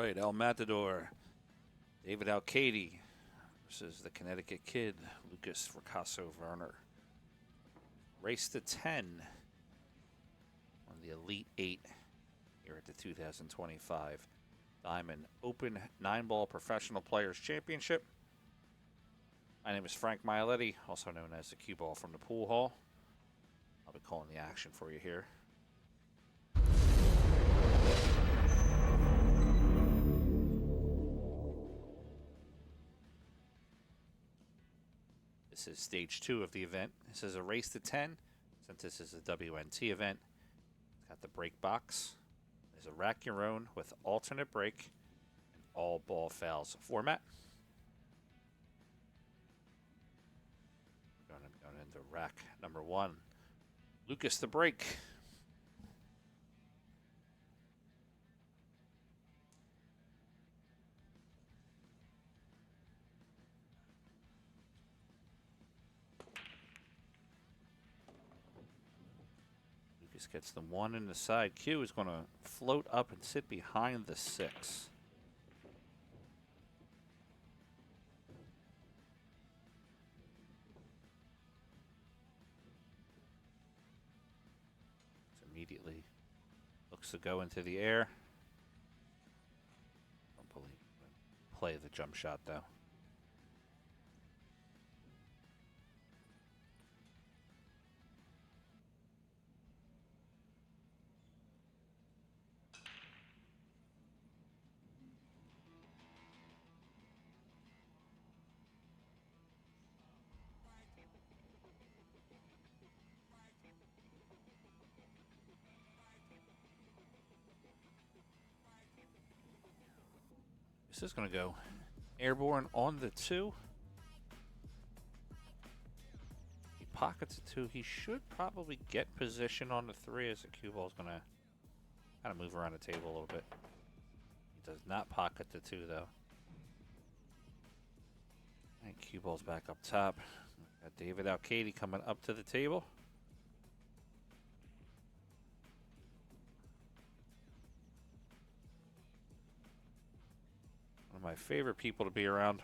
right, El Matador, David Alcaide versus the Connecticut Kid, Lukas Fracasso Verner. Race to 10 on the Elite 8 here at the 2025 Diamond Open 9-Ball Professional Players Championship. My name is Frank Mialetti, also known as the Cue Ball from the Pool Hall. I'll be calling the action for you here. This is stage 2 of the event. This is a race to 10. Since this is a WNT event, it's got the break box. There's a rack your own with alternate break and all ball fouls format. Going into rack number 1. Lukas the break. Lucas gets the 1 in the side. Q is going to float up and sit behind the 6. Immediately looks to go into the air. Don't believe play the jump shot though. This is going to go airborne on the 2. He pockets the 2. He should probably get position on the 3 as the cue ball is going to kind of move around the table a little bit. He does not pocket the 2 though. And cue ball's back up top. Got David Alcaide coming up to the table. One of my favorite people to be around.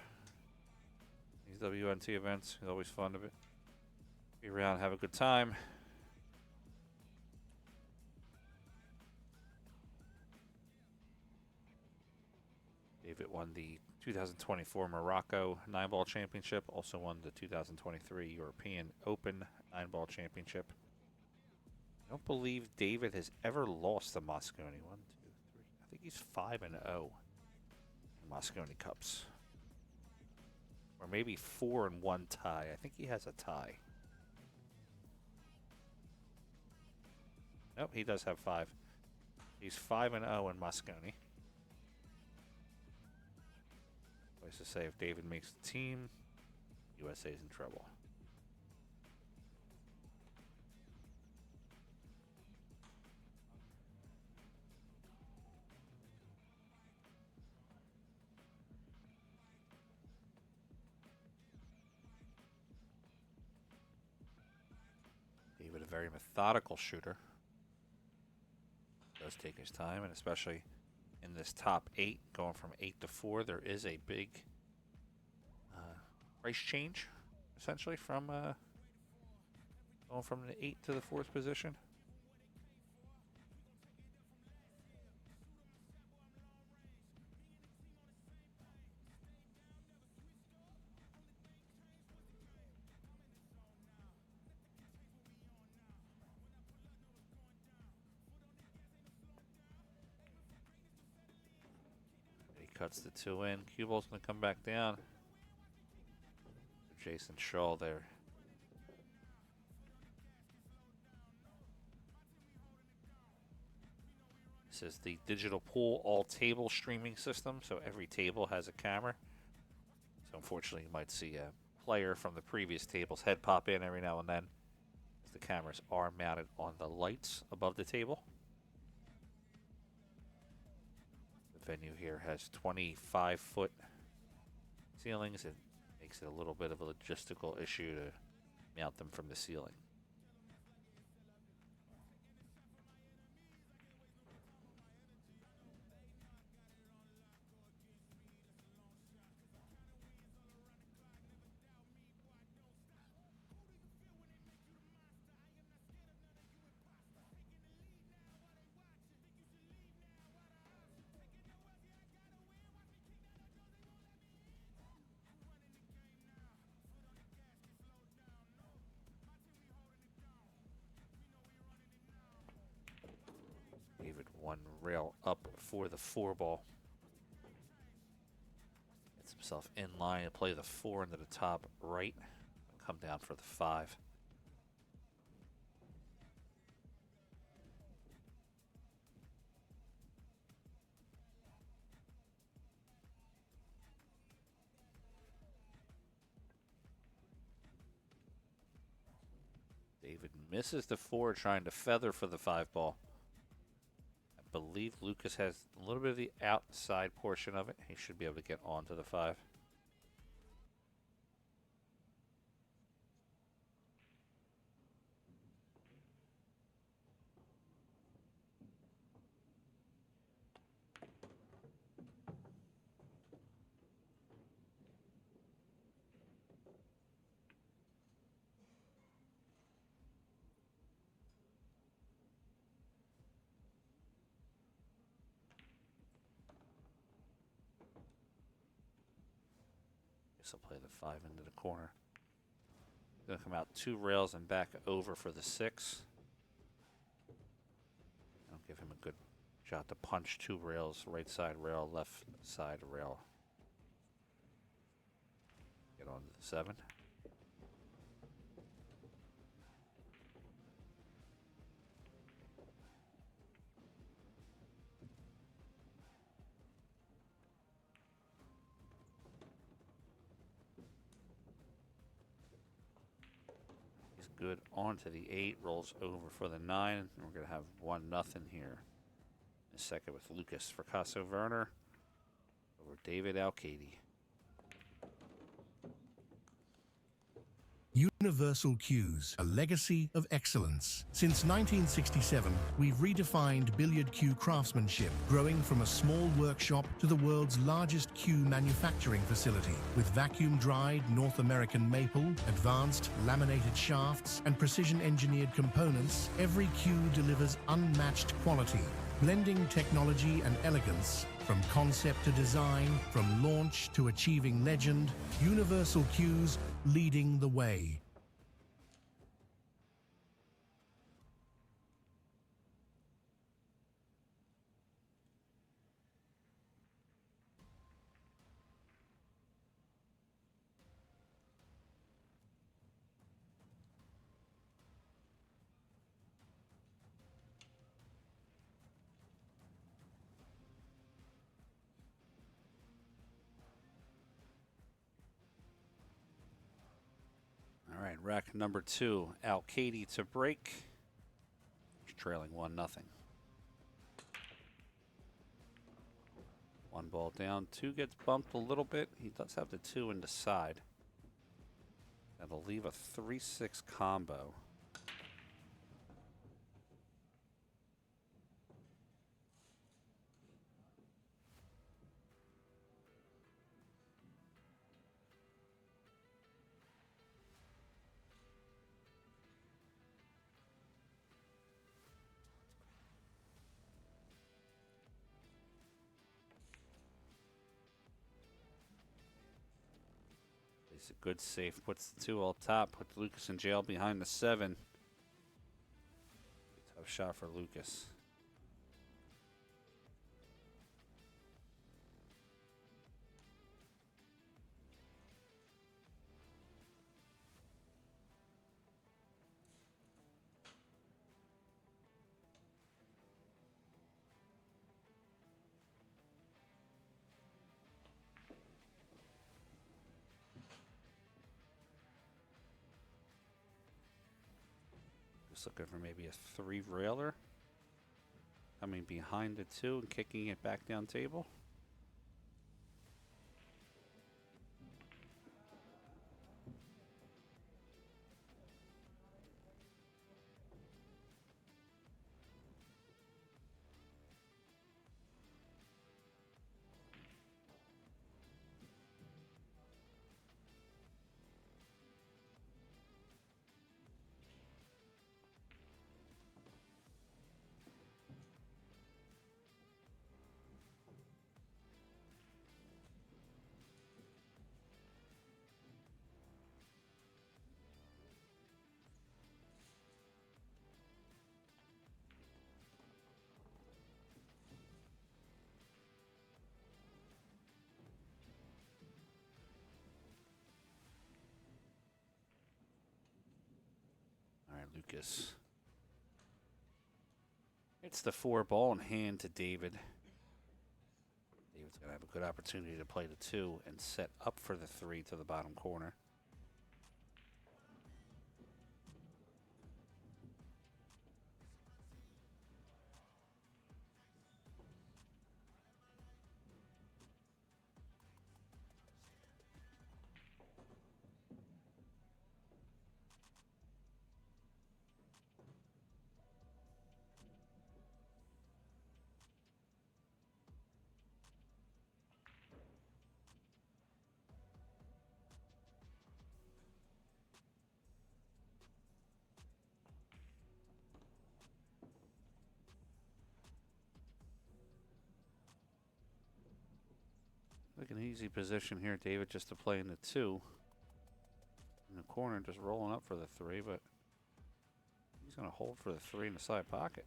These WNT events, it's always fun to be around, have a good time. David won the 2024 Morocco 9-Ball Championship, also won the 2023 European Open 9-Ball Championship. I don't believe David has ever lost the Mosconi. 1, 2, 3. I think he's 5-0. Mosconi Cups. Or maybe 4-1 tie. I think he has a tie. Nope, he does have 5. He's 5-0 in Mosconi. Place to say if David makes the team, USA's in trouble. David, a very methodical shooter. Does take his time, and especially in this top 8, going from 8 to 4, there is a big price change, essentially, from going from the 8 to the 4th position. Cuts the 2 in. Cue ball's going to come back down. Jason Shaw there. This is the digital pool all table streaming system, so every table has a camera. So unfortunately, you might see a player from the previous table's head pop in every now and then, as the cameras are mounted on the lights above the table. Venue here has 25-foot ceilings. It makes it a little bit of a logistical issue to mount them from the ceiling. David one rail up for the 4 ball. Gets himself in line to play the 4 into the top right. Come down for the 5. David misses the 4, trying to feather for the 5 ball. I believe Lukas has a little bit of the outside portion of it. He should be able to get onto the 5. Guess I'll play the 5 into the corner. Gonna come out 2 rails and back over for the 6. I'll give him a good shot to punch 2 rails, right side rail, left side rail. Get on to the 7. Good onto the 8, rolls over for the 9. And we're going to have 1-0 here. A second with Lukas Fracasso Verner over David Alcaide. Universal Cues, a legacy of excellence. Since 1967, we've redefined billiard cue craftsmanship, growing from a small workshop to the world's largest cue manufacturing facility. With vacuum-dried North American maple, advanced laminated shafts, and precision-engineered components, every cue delivers unmatched quality, blending technology and elegance. From concept to design, from launch to achieving legend, Universal Cues leading the way. All right, rack number 2, Alcaide to break. He's trailing 1-0. 1 ball down, 2 gets bumped a little bit. He does have the 2 in the side. That'll leave a 3-6 combo. It's a good safe. Puts the 2 all top. Puts Lukas in jail behind the 7. Tough shot for Lukas. Just looking for maybe a 3-railer. Coming behind the 2 and kicking it back down table. Lucas. It's the 4 ball in hand to David. David's going to have a good opportunity to play the 2 and set up for the 3 to the bottom corner. Like an easy position here, David, just to play in the 2. In the corner, just rolling up for the 3, but he's going to hold for the 3 in the side pocket.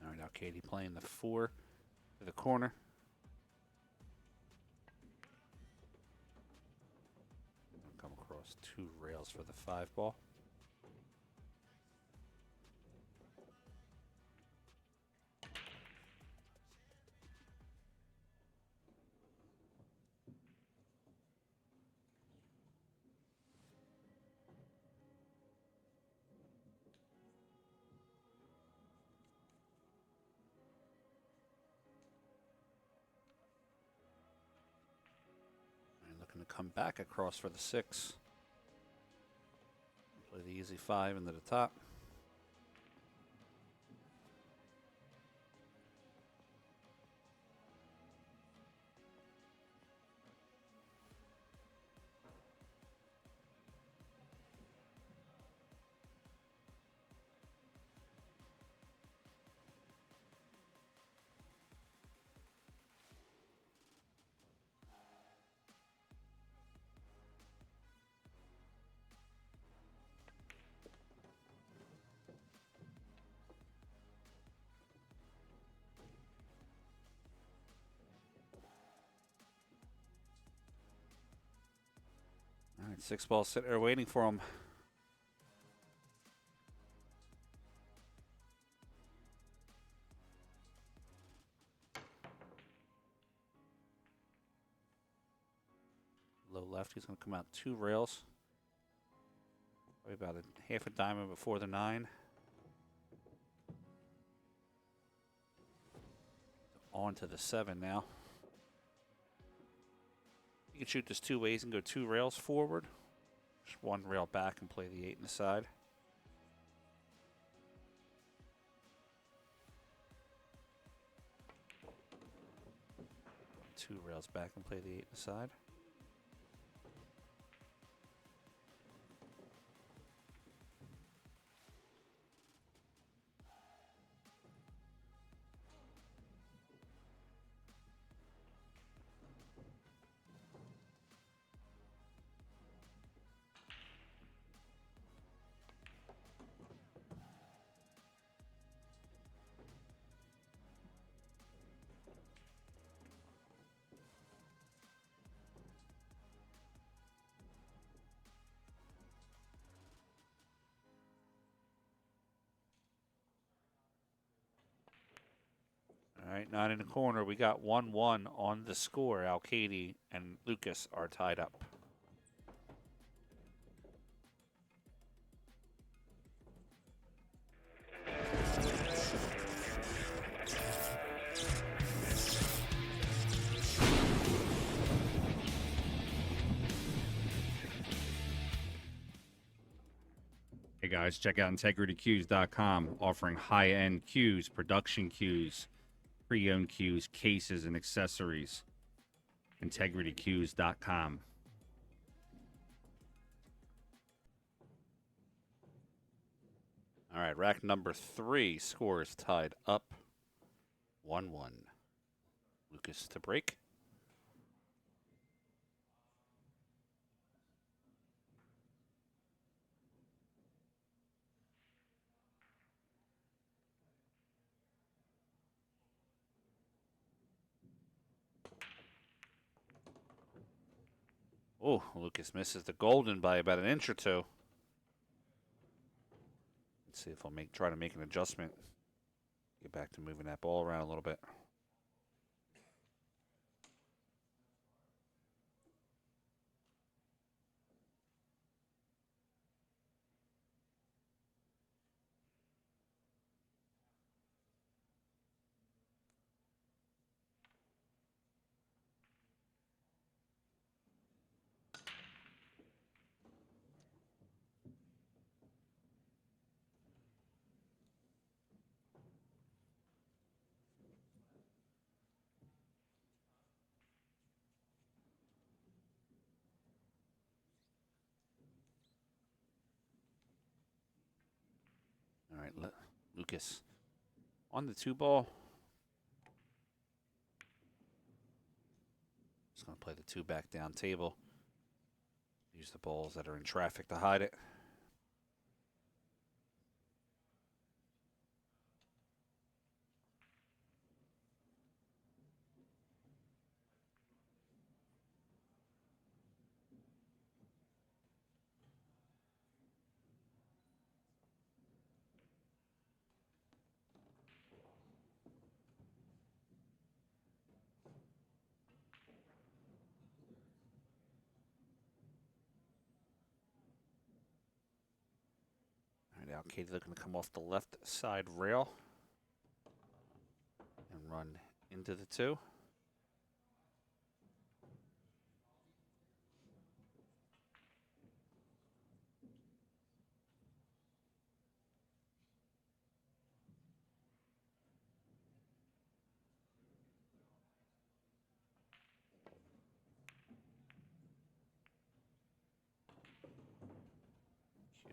All right, Alcaide playing the 4 to the corner. Come across 2 rails for the 5 ball. Looking to come back across for the 6. Play the easy 5 into the top. All right, 6 ball sitting there waiting for him. Low left, he's going to come out 2 rails. Probably about a half a diamond before the 9. On to the 7 now. You can shoot this 2 ways and go 2 rails forward. Just 1 rail back and play the 8 in the side. Two rails back and play the 8 in the side. All right, 9 in the corner. We got 1-1 on the score. Alcaide and Lucas are tied up. guys, check out integritycues.com, offering high-end cues, production cues, pre-owned cues, cases, and accessories. integritycues.com. All right, rack number 3 scores tied up 1-1. Lucas to break. Oh, Lucas misses the golden by about an inch or two. Let's see if I'll try to make an adjustment. Get back to moving that ball around a little bit. All right, Lucas on the 2 ball. Just going to play the 2 back down table. Use the balls that are in traffic to hide it. Alcaide looking to come off the left side rail and run into the 2.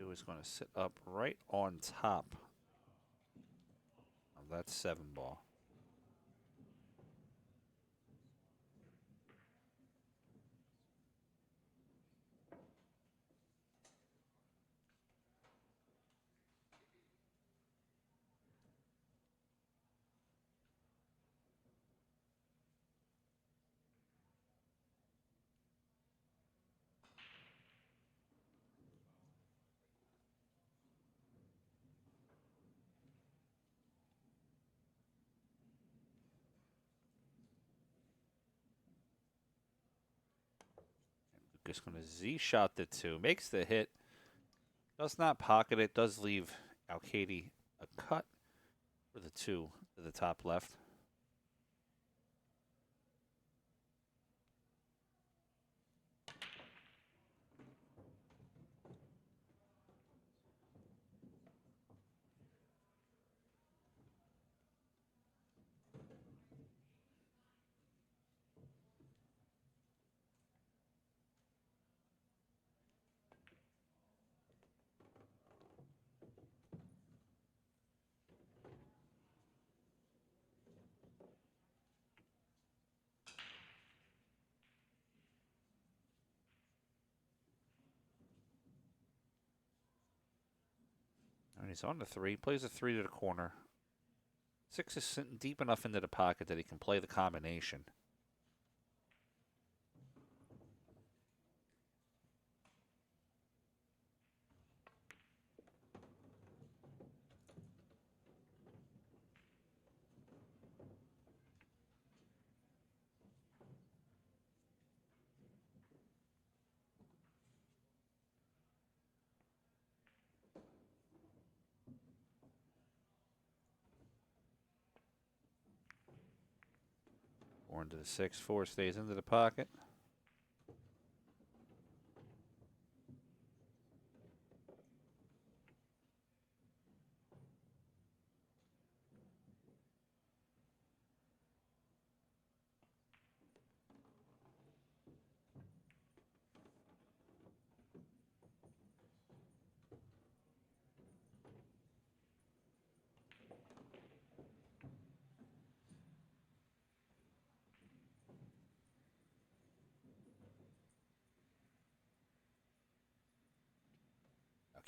Cue is going to sit up right on top of that 7 ball. Just going to Z-shot the 2. Makes the hit. Does not pocket it. Does leave Alcaide a cut for the 2 to the top left. And he's on the 3, plays a 3 to the corner. 6 is sitting deep enough into the pocket that he can play the combination. Four into the 6, 4 stays into the pocket.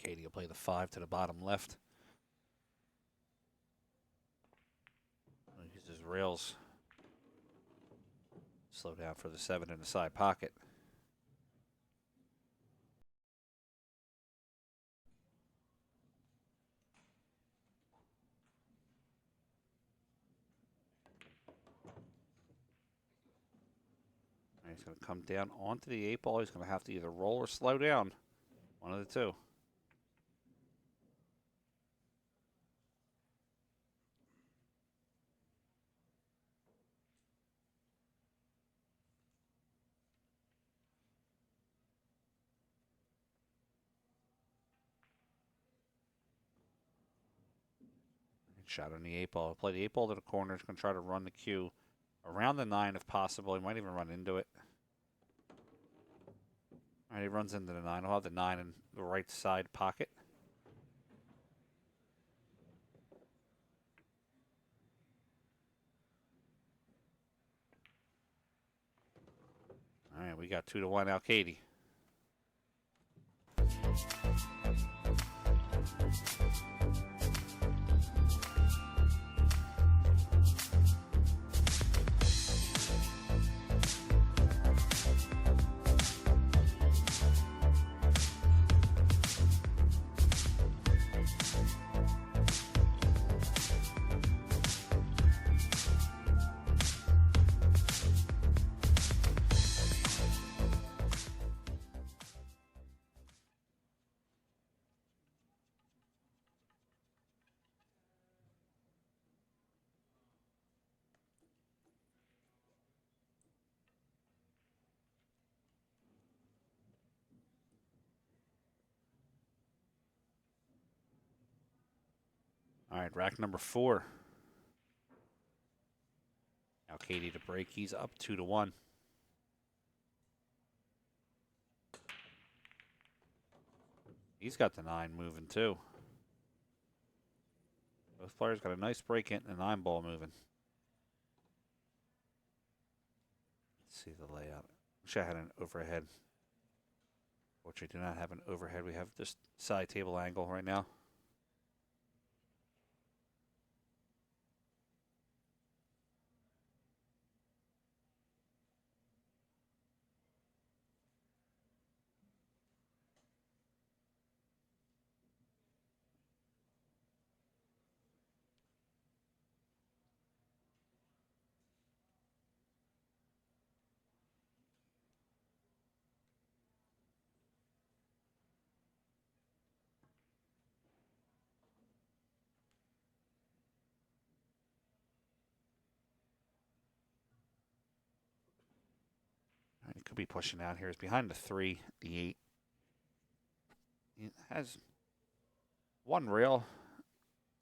Alcaide will play the 5 to the bottom left. Uses rails. Slow down for the 7 in the side pocket. And he's going to come down onto the 8 ball. He's going to have to either roll or slow down. One of the two. Shot on the 8 ball. Play the 8 ball to the corner. He's going to try to run the cue around the 9 if possible. He might even run into it. All right, he runs into the 9. He'll have the 9 in the right side pocket. All right, we got 2-1 Alcaide. All right, rack number 4. Alcaide to break. He's up 2-1. He's got the 9 moving too. Both players got a nice break in and the 9 ball moving. Let's see the layout. Wish I had an overhead. Fortunately, do not have an overhead. We have just side table angle right now. He could be pushing out here. He's behind the 3, the 8. He has one rail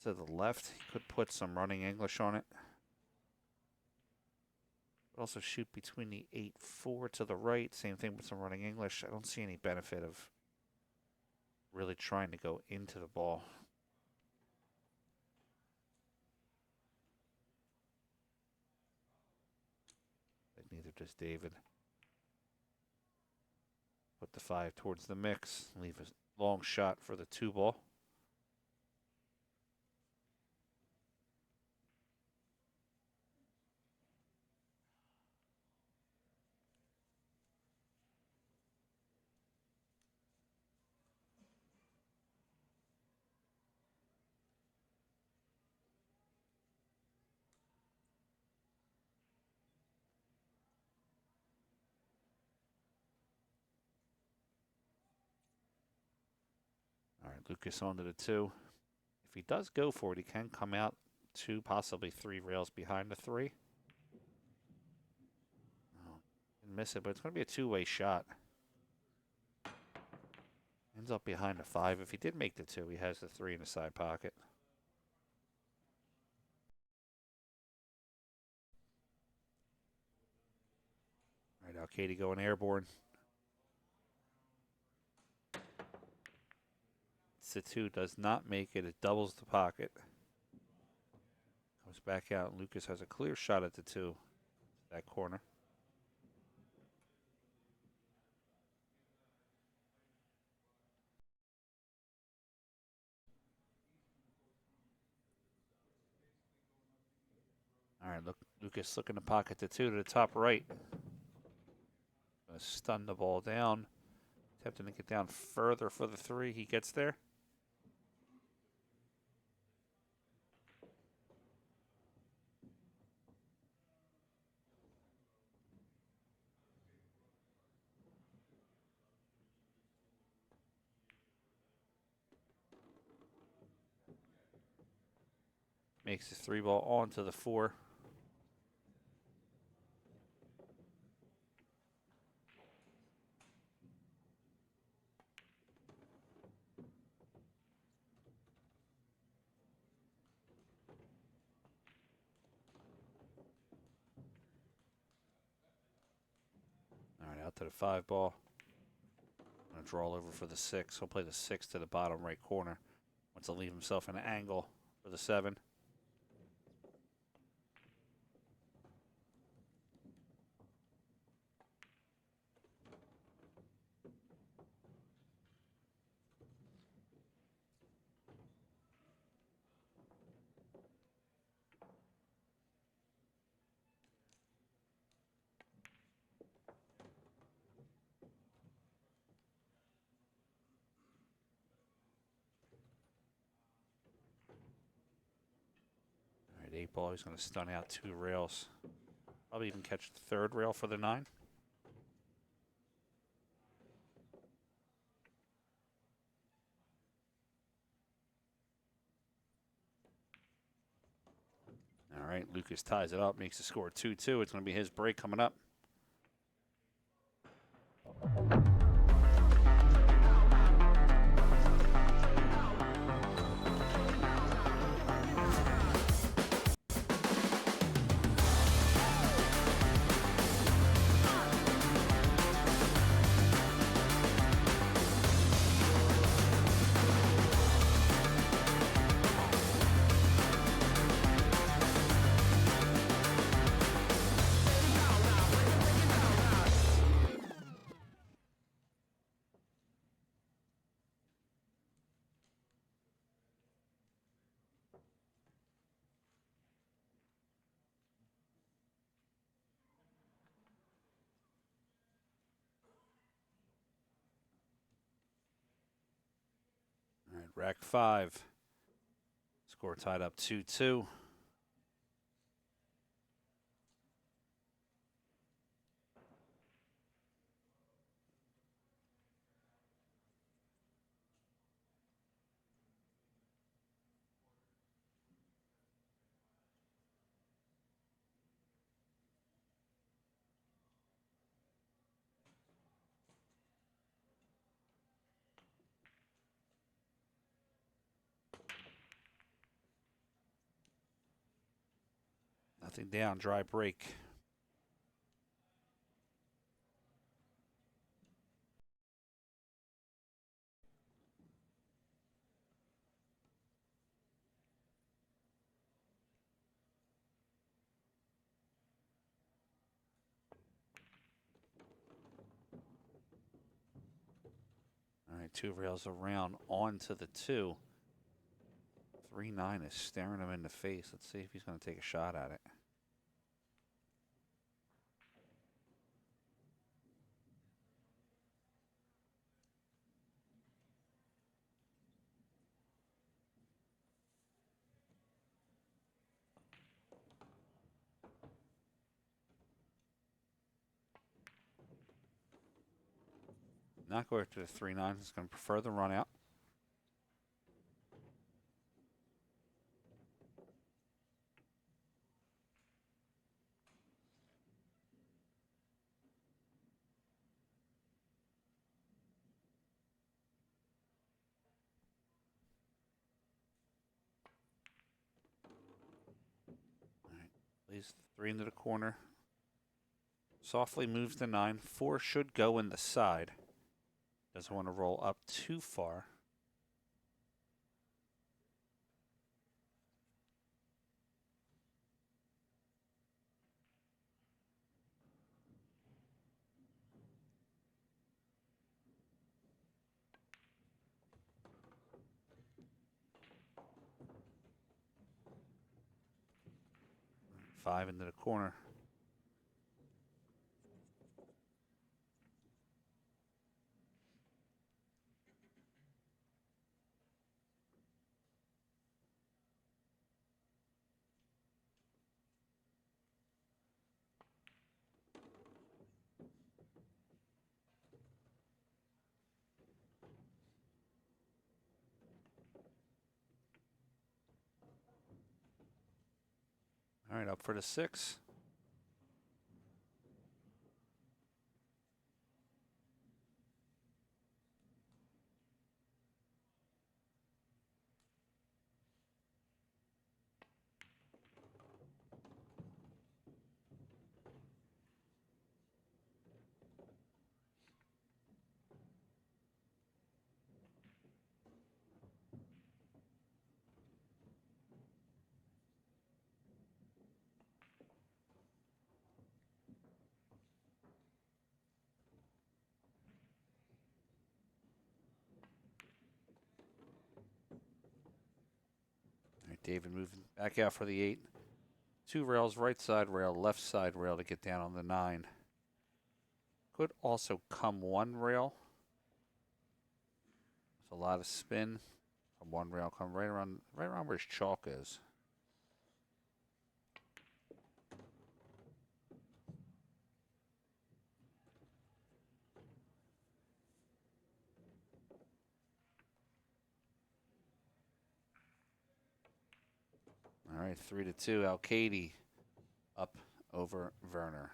to the left. He could put some running English on it. Could also shoot between the 8-4 to the right. Same thing with some running English. I don't see any benefit of really trying to go into the ball. But neither does David. Put the 5 towards the mix. Leave a long shot for the 2 ball. All right, Lukas onto the 2. If he does go for it, he can come out 2, possibly 3 rails behind the 3. Oh, didn't miss it, but it's going to be a 2-way shot. Ends up behind the 5. If he did make the 2, he has the 3 in the side pocket. All right, Alcaide going airborne. The 2 does not make it. It doubles the pocket. Comes back out, and Lukas has a clear shot at the 2. That corner. right, look, Lucas looking to pocket the 2 to the top right. Gonna stun the ball down. Attempting to get down further for the 3. He gets there. Makes the 3 ball onto the 4. All right, out to the 5 ball. Gonna draw over for the 6. He'll play the 6 to the bottom right corner. Wants to leave himself an angle for the 7. All right, 8 ball. He's going to stun out 2 rails. Probably even catch the 3rd rail for the 9. All right, Lucas ties it up, makes the score 2-2. It's going to be his break coming up. All right, rack 5. Score tied up 2-2. Nothing down, dry break. All right, 2 rails around onto the 2. 3-9 is staring him in the face. Let's see if he's going to take a shot at it. Not going to the 3-9. He's going to prefer the run out. All right, plays the 3 into the corner. Softly moves the 9. 4 should go in the side. Doesn't want to roll up too far. 5 into the corner. All right, up for the 6. All right, David moving back out for the 8. 2 rails, right side rail, left side rail to get down on the 9. Could also come 1 rail. There's a lot of spin from 1 rail. Come right around where his chalk is. All right, 3-2. Alcaide up over Verner.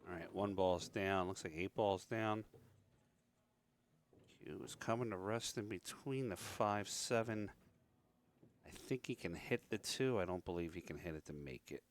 All right, 1 ball's down. Looks like 8 balls down. Q is coming to rest in between the 5-7. I think he can hit the 2. I don't believe he can hit it to make it.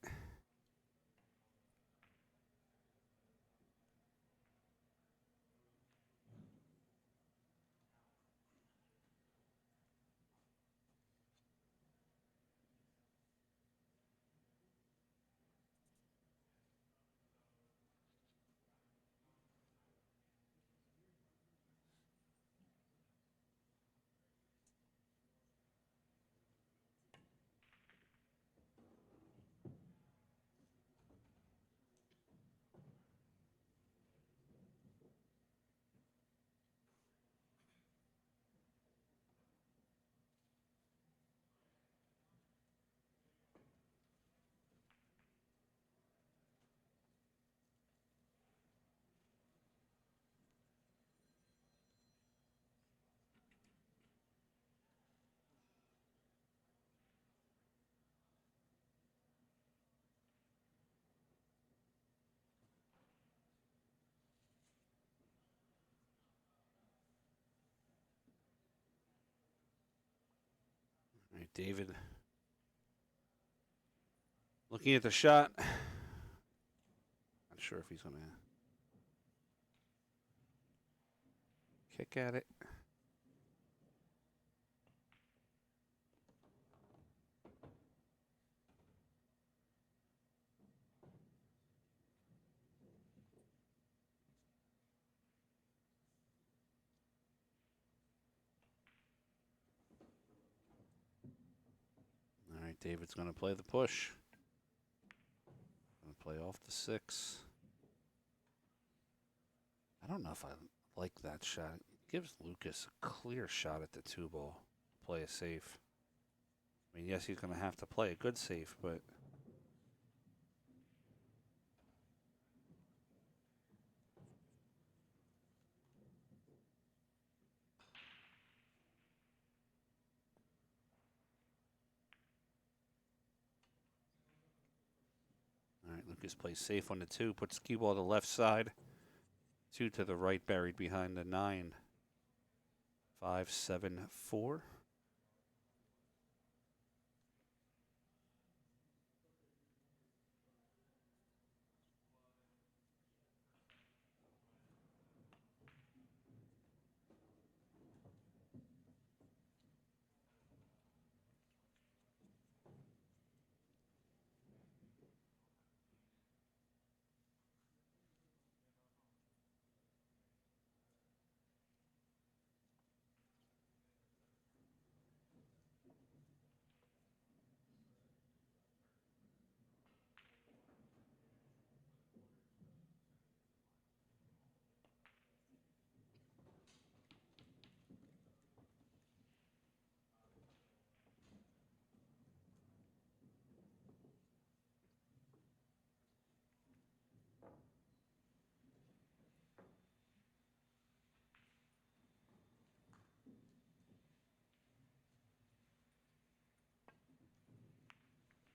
All right, David. Looking at the shot. Not sure if he's going to kick at it. All right, David's going to play the push. Going to play off the 6. I don't know if I like that shot. gives Lucas a clear shot at the 2-ball. Play it safe. I mean, yes, he's going to have to play a good safe, but... All right, Lucas plays safe on the 2, puts the cue ball to the left side. 2 to the right, buried behind the 9. 5, 7, 4.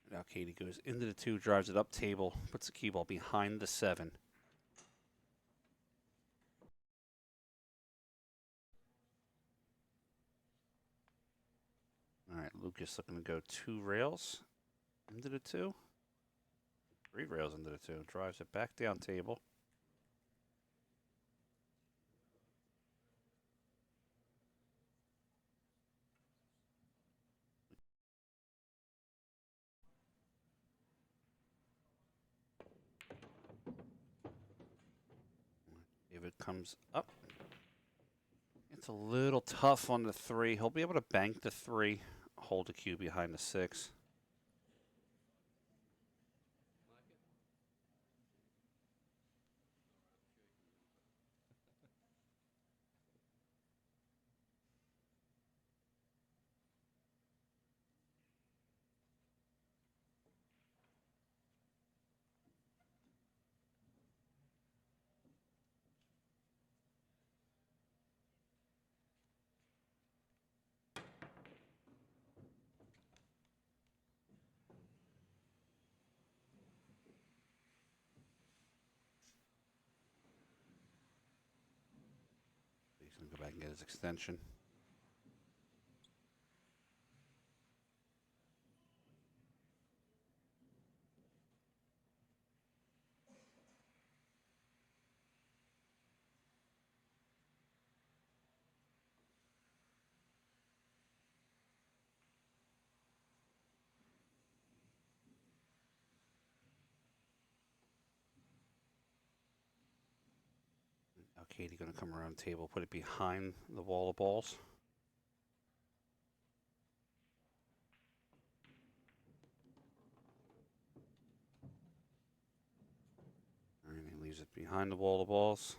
Now Katie goes into the 2, drives it up table, puts the cue ball behind the 7. All right, Lucas looking to go 2 rails into the 2. 3 rails into the 2. Drives it back down table. David comes up. It's a little tough on the 3. He'll be able to bank the 3, hold the cue behind the 6. He's going to go back and get his extension. Now Katie going to come around the table, put it behind the wall of balls. And he leaves it behind the wall of balls.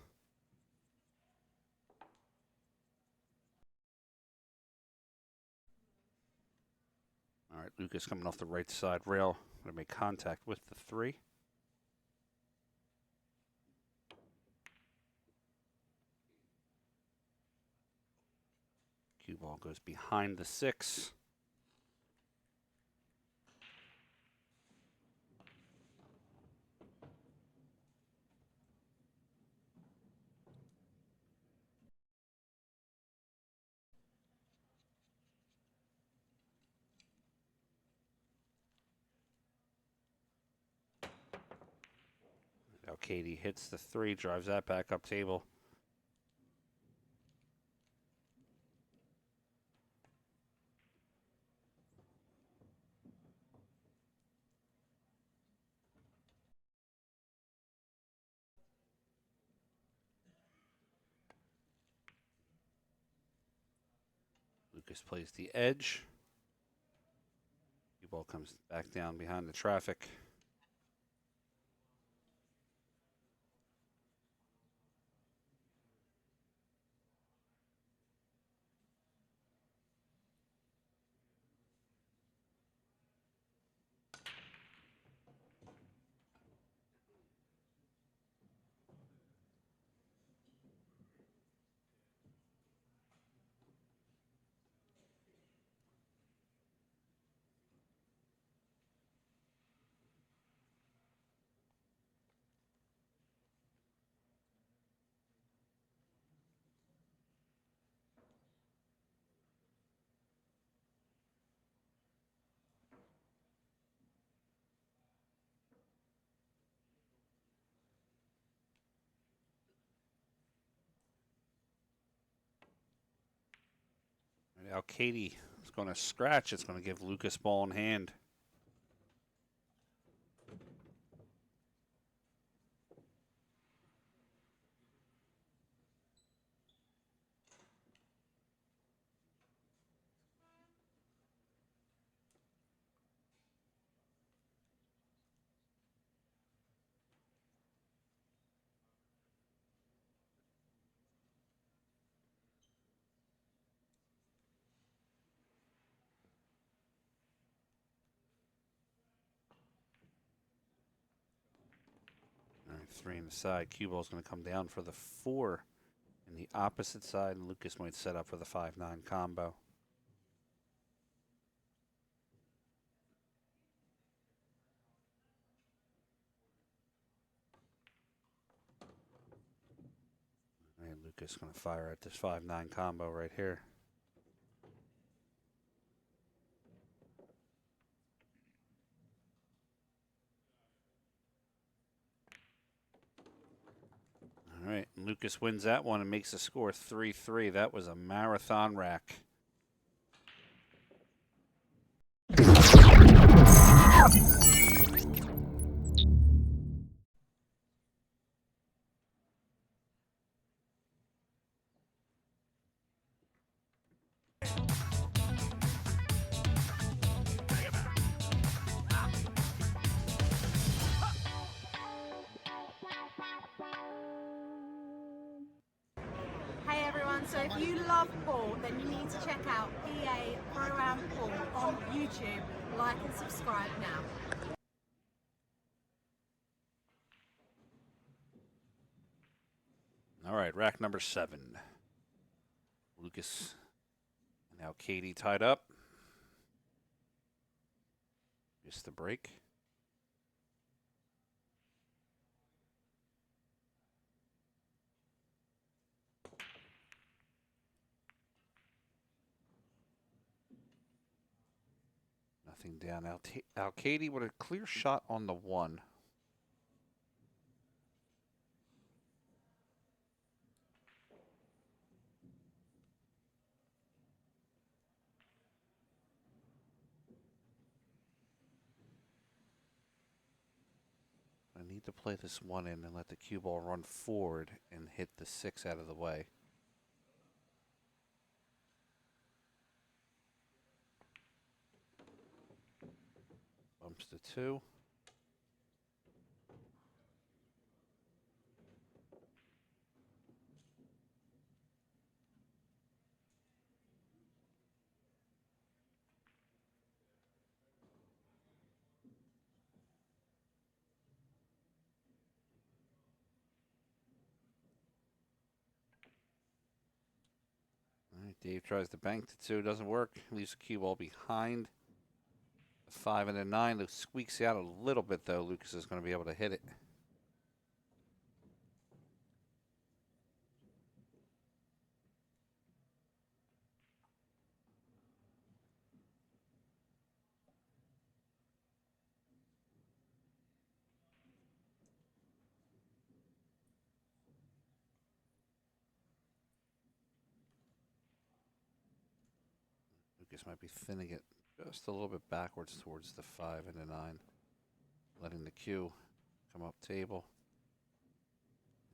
All right, Lucas coming off the right side rail. Going to make contact with the 3. Cue ball goes behind the 6. Now Katie hits the 3, drives that back up table. Lucas plays the edge. Cue ball comes back down behind the traffic. Alcaide is going to scratch. It's going to give Lukas ball in hand. All right, 3 in the side. Cue ball's going to come down for the 4 in the opposite side, and Lukas might set up for the 5-9 combo. All right, Lukas going to fire at this 5-9 combo right here. All right, Lukas wins that one and makes the score 3-3. That was a marathon rack. Hey everyone, so if you love pool, then you need to check out PA Pro-Am Pool on YouTube. Like and subscribe now. All right, rack number 7. Lukas and Alcaide tied up. Just the break. Nothing down. Alcaide with a clear shot on the 1. I need to play this 1 in and let the cue ball run forward and hit the 6 out of the way. Bumps to 2. All right, Dave tries to bank to 2. Doesn't work. Leaves the cue ball behind. The 5 and a 9. It squeaks out a little bit, though. Lukas is going to be able to hit it. Lukas might be thinning it just a little bit backwards towards the 5 and the 9. Letting the cue come up table.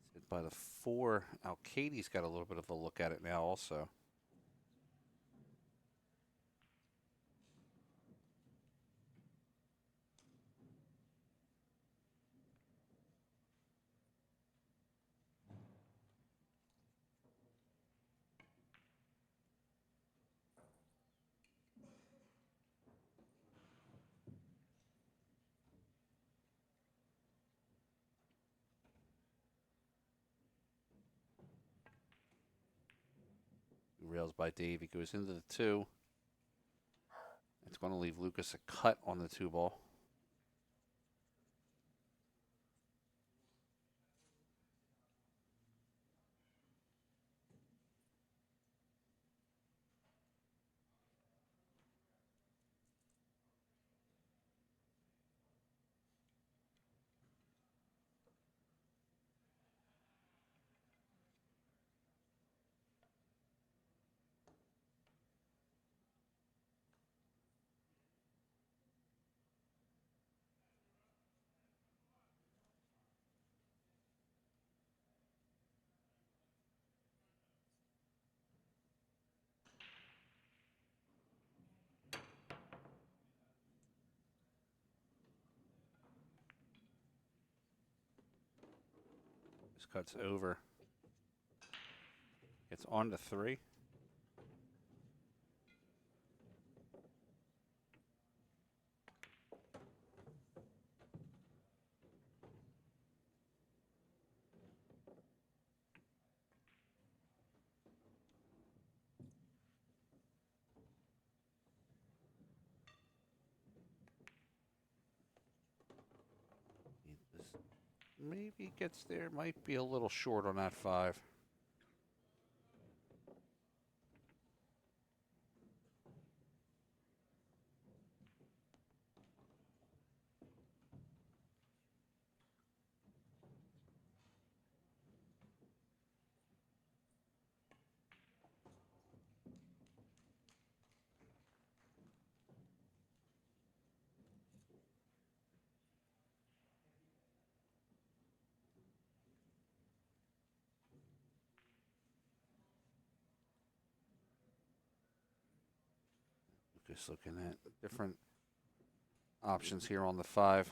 It's hit by the 4. Alcaide's got a little bit of a look at it now also. Rails by Dave. He goes into the 2. It's going to leave Lukas a cut on the 2 ball. Cuts over. It's on to 3. Maybe gets there. Might be a little short on that 5. Just looking at different options here on the 5.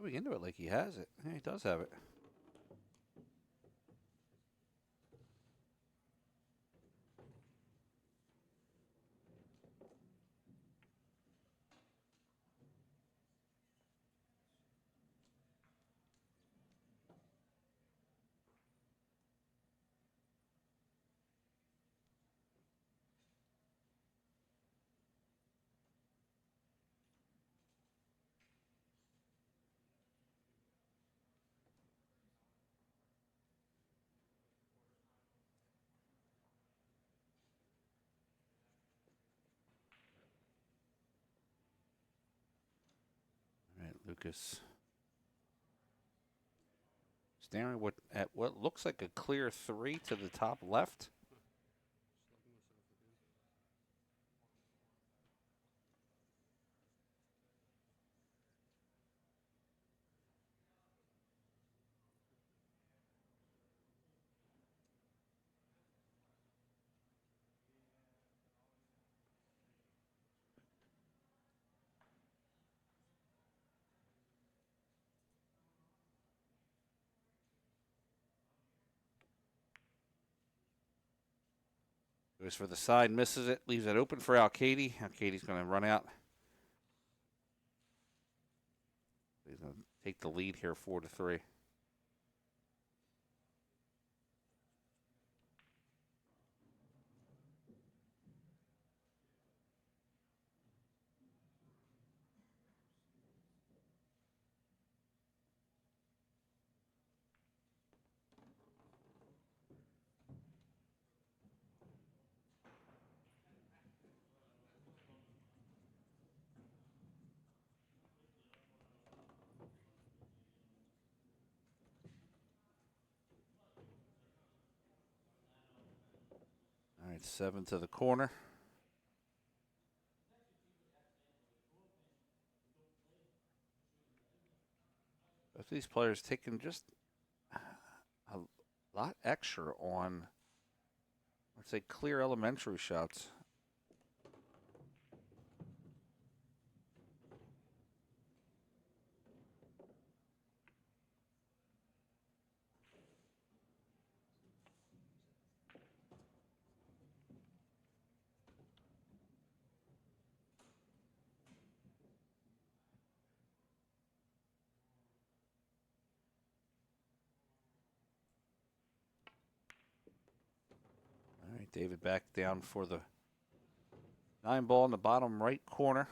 Queuing into it like he has it. Yeah, he does have it. All right, Lucas. Staring at what looks like a clear 3 to the top left. Goes for the side, misses it, leaves it open for Alcaide. Alcaide's going to run out. He's going to take the lead here, 4-3. All right, 7 to the corner. Both these players taking just a lot extra on, let's say, clear elementary shots. All right, David back down for the 9-ball in the bottom right corner.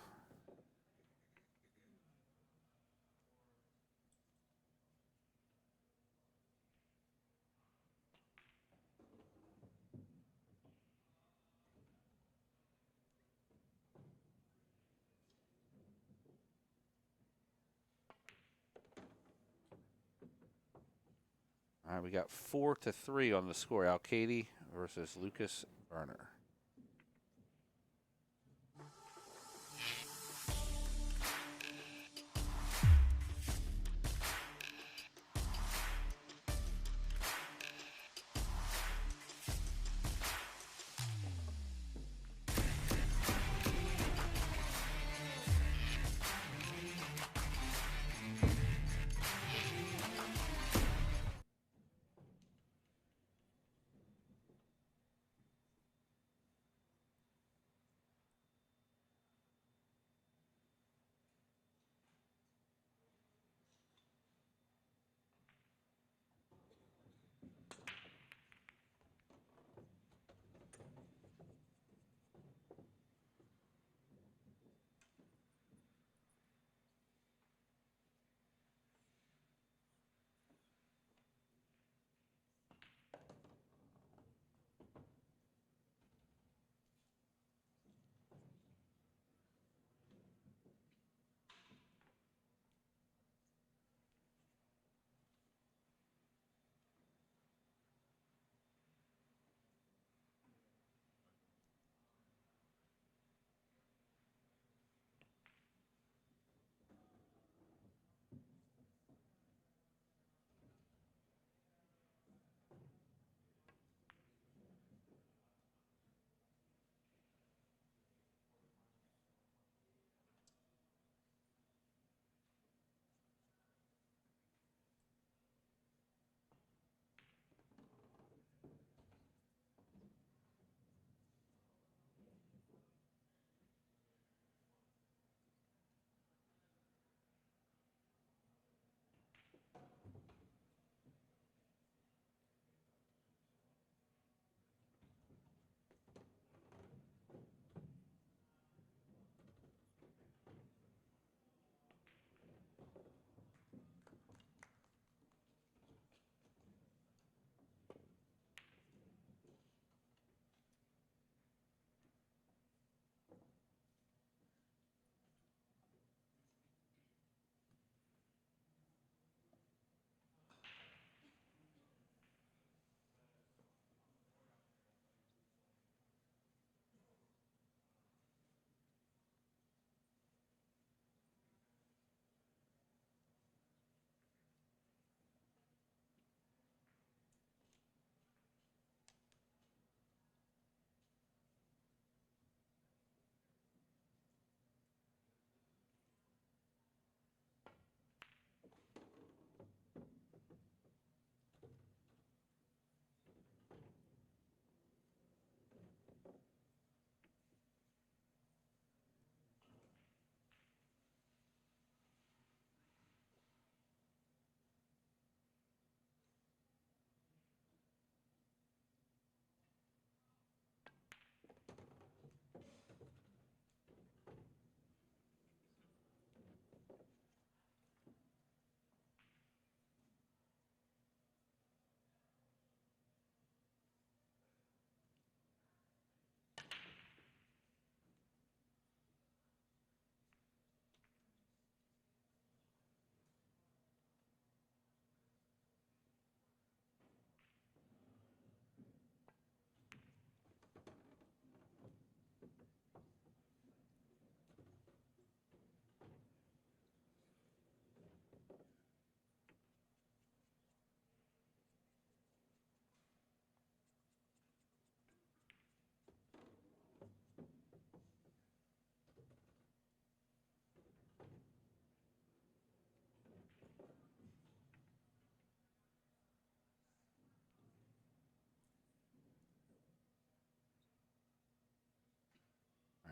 All right, we got 4-3 on the score. Alcaide versus Lukas Fracasso.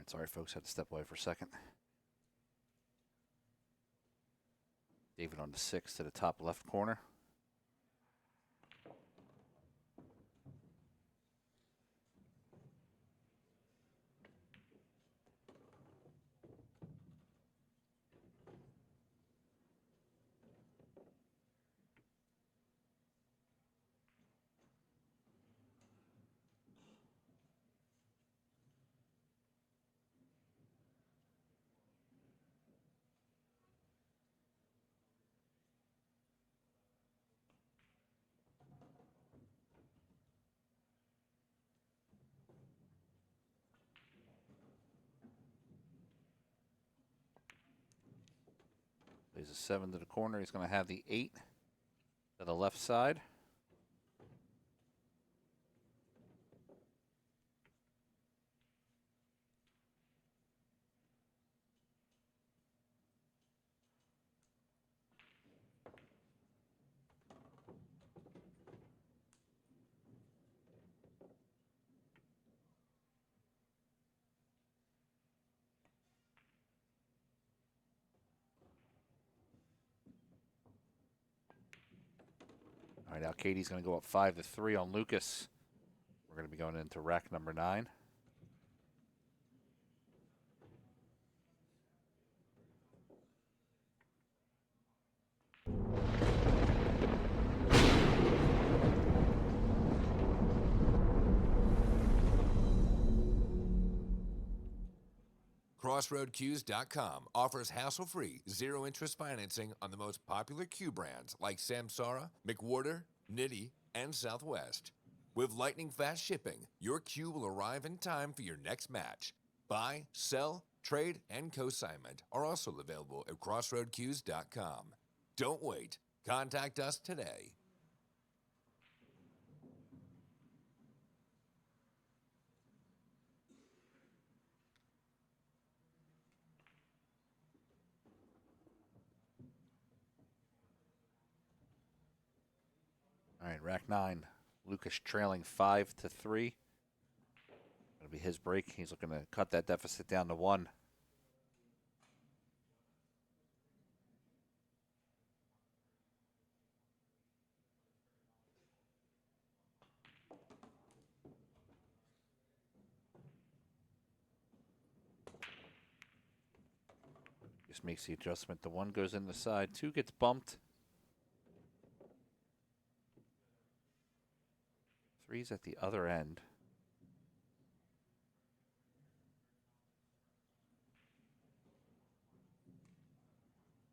right, sorry, folks. Had to step away for a second. David on the 6 to the top left corner. Plays a 7 to the corner. He's going to have the 8 to the left side. All right, Alcaide's going to go up 5-3 on Lukas. We're going to be going into rack number 9. CrossroadCues.com offers hassle-free, zero-interest financing on the most popular cue brands like Samsara, McWhorter, Nitty, and Southwest. With lightning-fast shipping, your cue will arrive in time for your next match. Buy, sell, trade, and consignment are also available at CrossroadCues.com. Don't wait. Contact us today. All right, rack 9. Lukas trailing 5-3. That'll be his break. He's looking to cut that deficit down to 1. Just makes the adjustment. The 1 goes in the side. 2 gets bumped. 3's at the other end.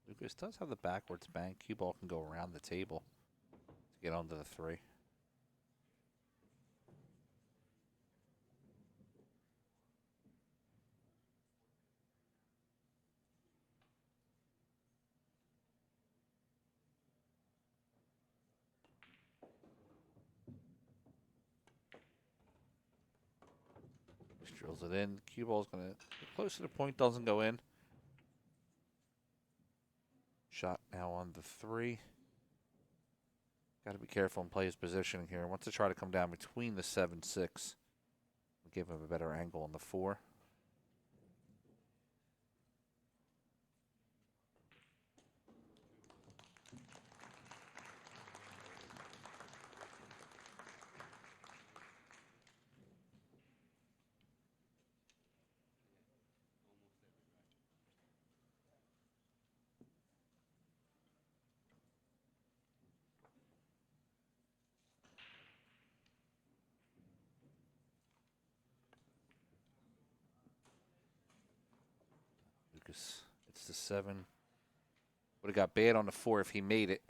Lukas does have the backwards bank. Cue ball can go around the table to get onto the 3. Just drills it in. Cue ball's going to get close to the point, doesn't go in. Shot now on the 3. Got to be careful and play his positioning here. Wants to try to come down between the 7-6. Give him a better angle on the 4. Lukas, it's the 7. Would have got bad on the 4 if he made it.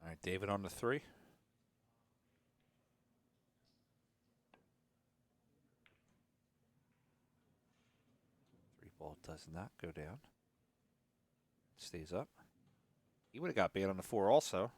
All right, David on the 3. 3 ball does not go down. Stays up. He would have got bad on the 4 also.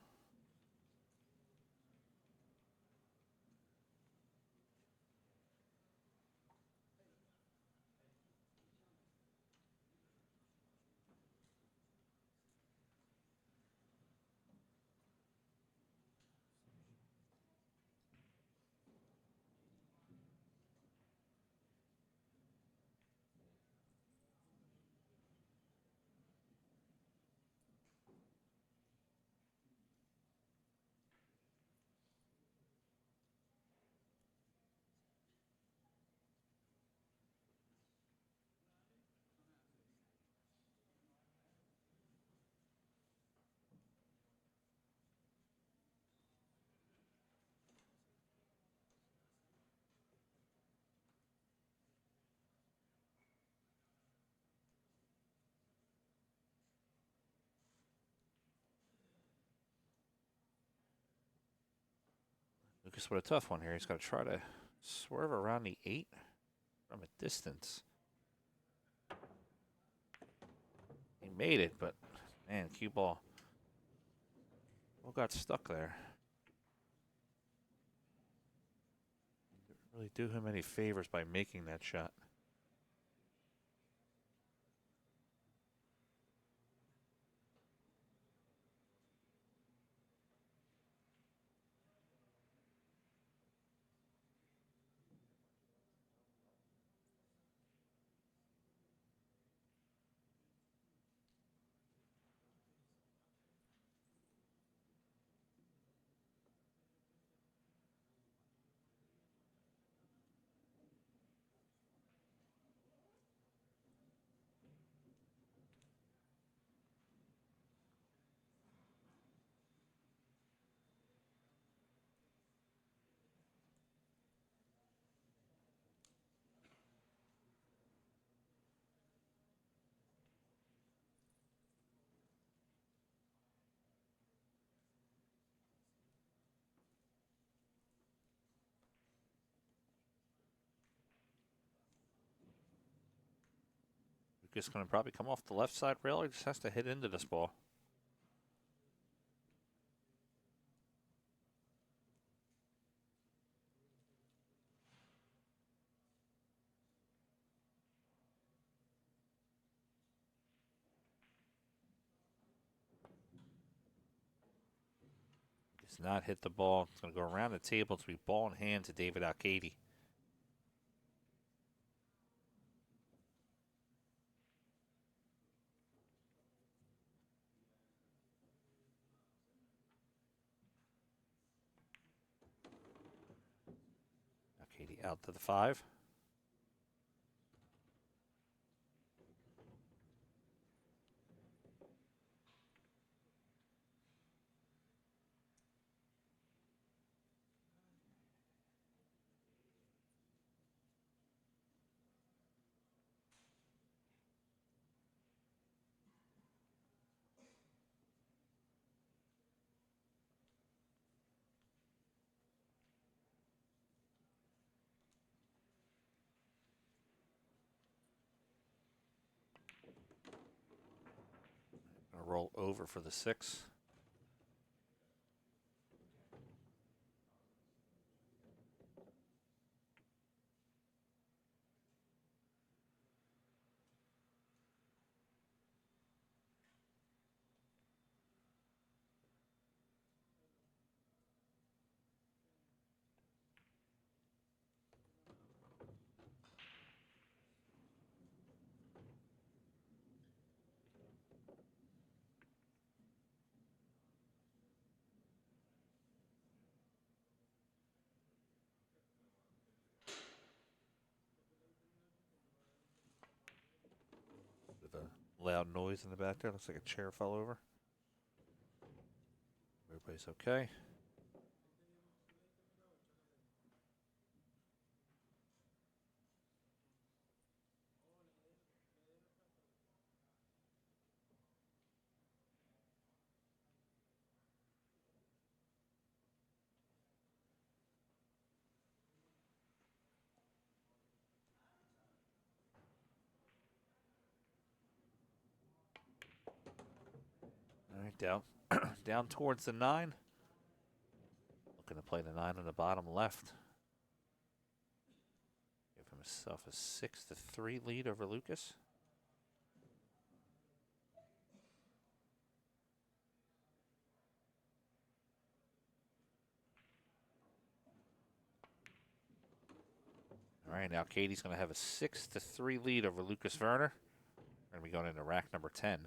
Lucas with a tough one here. He's got to try to swerve around the 8 from a distance. He made it, but man, cue ball got stuck there. Didn't really do him any favors by making that shot. Lucas going to probably come off the left side rail. He just has to hit into this ball. Does not hit the ball. It's going to go around the table to be ball in hand to David Alcaide. Alcaide out to the 5. Gonna roll over for the 6. With a loud noise in the back there. Looks like a chair fell over. Everybody's okay. All right, down, down towards the 9. Looking to play the 9 on the bottom left. Give himself a 6-3 lead over Lucas. All right, now Katie's going to have a 6-3 lead over Lukas Fracasso. We're going to be going into rack number 10.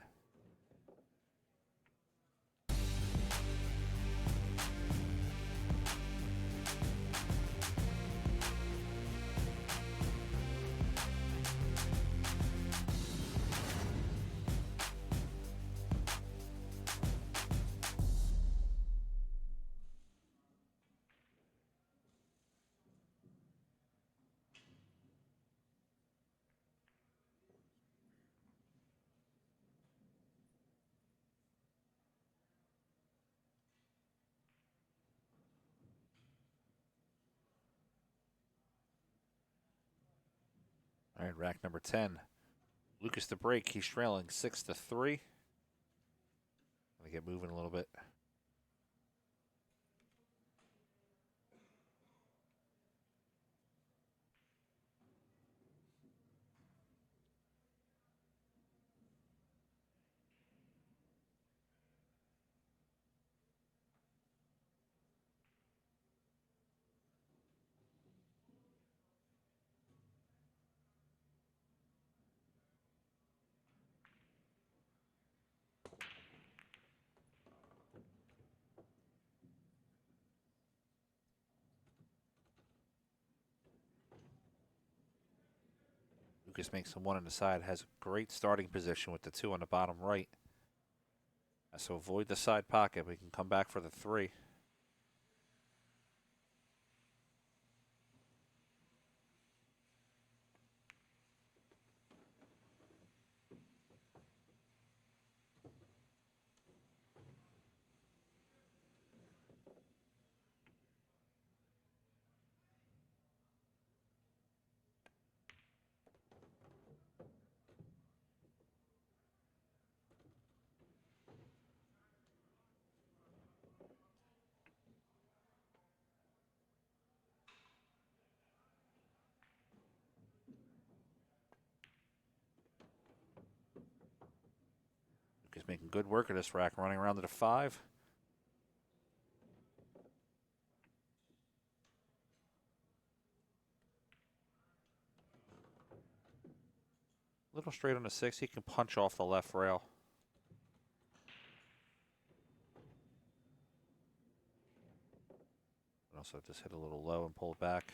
All right, rack number 10. Lucas to break. He's trailing 6-3. Gonna get moving a little bit. Lucas makes the one on the side, has a great starting position with the 2 on the bottom right. So avoid the side pocket. We can come back for the 3. Lucas making good work of this rack, running around to the 5. Little straight on the 6. He can punch off the left rail. Also just hit a little low and pull it back.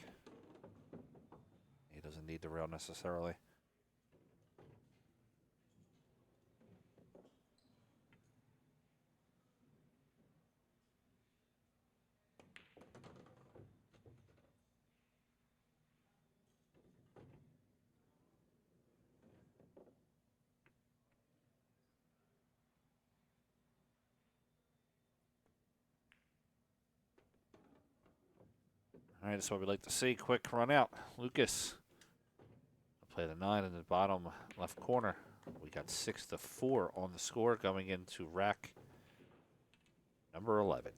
He doesn't need the rail necessarily. All right, that's what we like to see. Quick run out. Lucas play the 9 in the bottom left corner. We got 6-4 on the score going into rack number 11.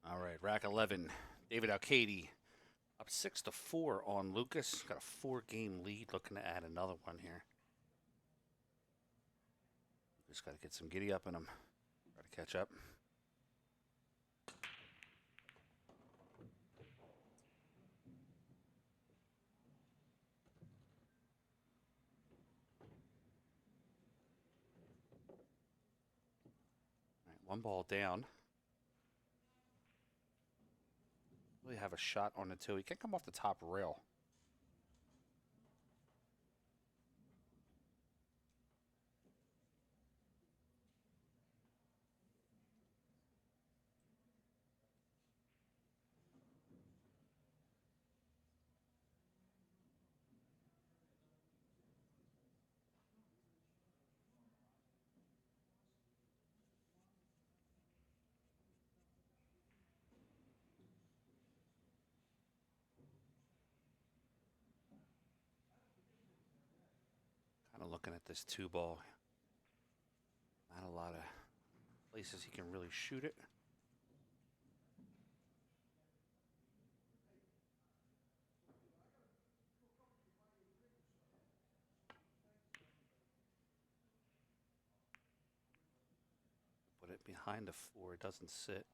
All right, rack 11. David Alcaide up 6-4 on Lucas. Got a 4-game lead. Looking to add another one here. Just got to get some giddy up in him. Try to catch up. All right, 1 ball down. Really have a shot on the 2. He can't come off the top rail. Kind of looking at this 2 ball. Not a lot of places he can really shoot it. Put it behind the 4. It doesn't sit.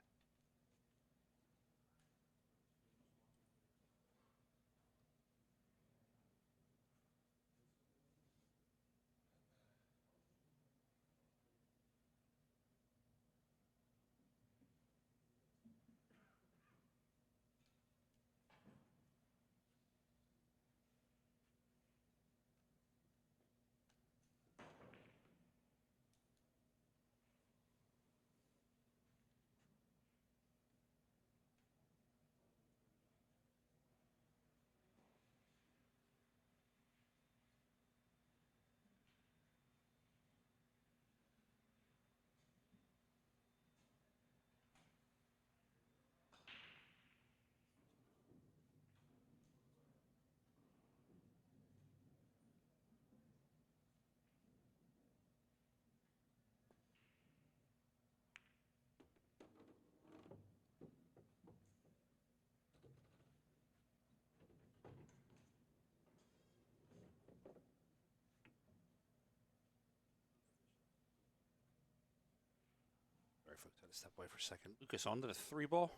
folks. Had to step away for a second. Lucas onto the 3-ball.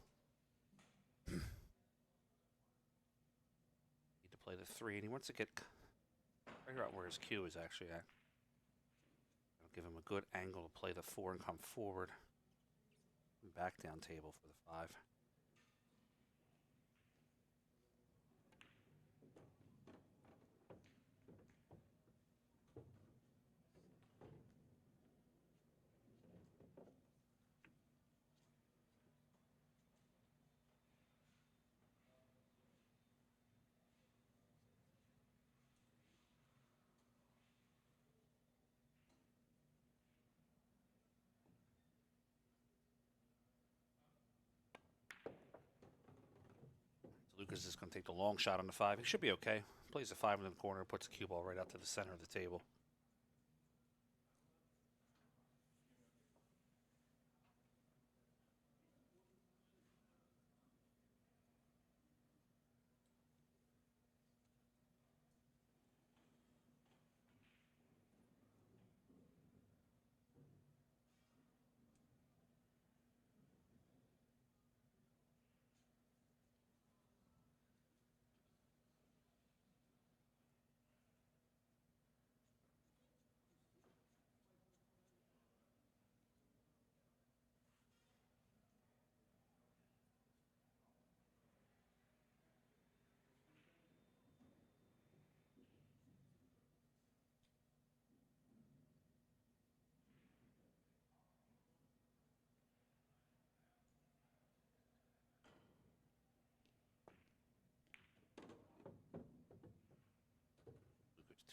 Need to play the 3, and he wants to figure out where his cue is actually at. I'll give him a good angle to play the 4 and come forward. Back down table for the 5. Lucas is going to take the long shot on the 5. He should be okay. Plays the 5 in the corner, puts the cue ball right out to the center of the table.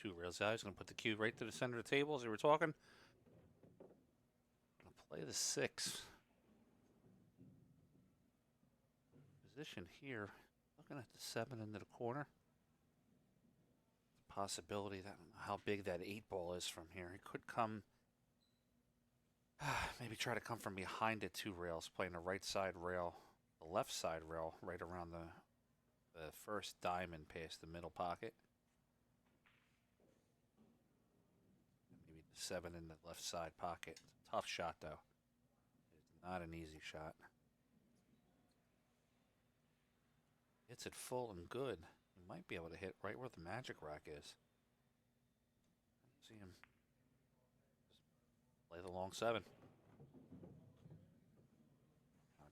Two rails out. He's going to put the cue right to the center of the table as we were talking. Going to play the 6. Position here. Looking at the 7 into the corner. Possibility that I don't know how big that 8-ball is from here. He could come. Maybe try to come from behind it 2 rails, playing the right side rail, the left side rail, right around the first diamond past the middle pocket. 7 in the left side pocket. Tough shot, though. It's not an easy shot. Hits it full and good. He might be able to hit right where the magic rack is. See him. Just play the long 7.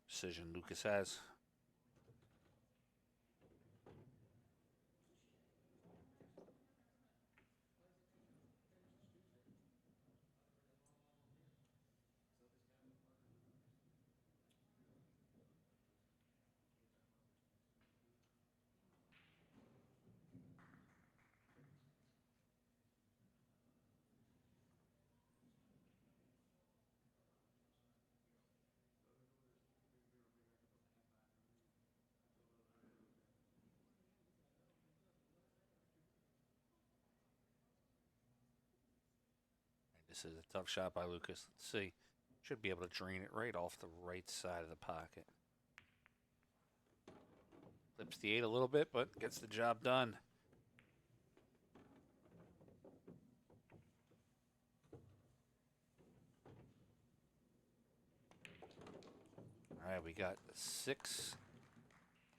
Decision Lucas has. This is a tough shot by Lucas. Let's see. Should be able to drain it right off the right side of the pocket. Clips the 8 a little bit, but gets the job done. All right, we got 6-5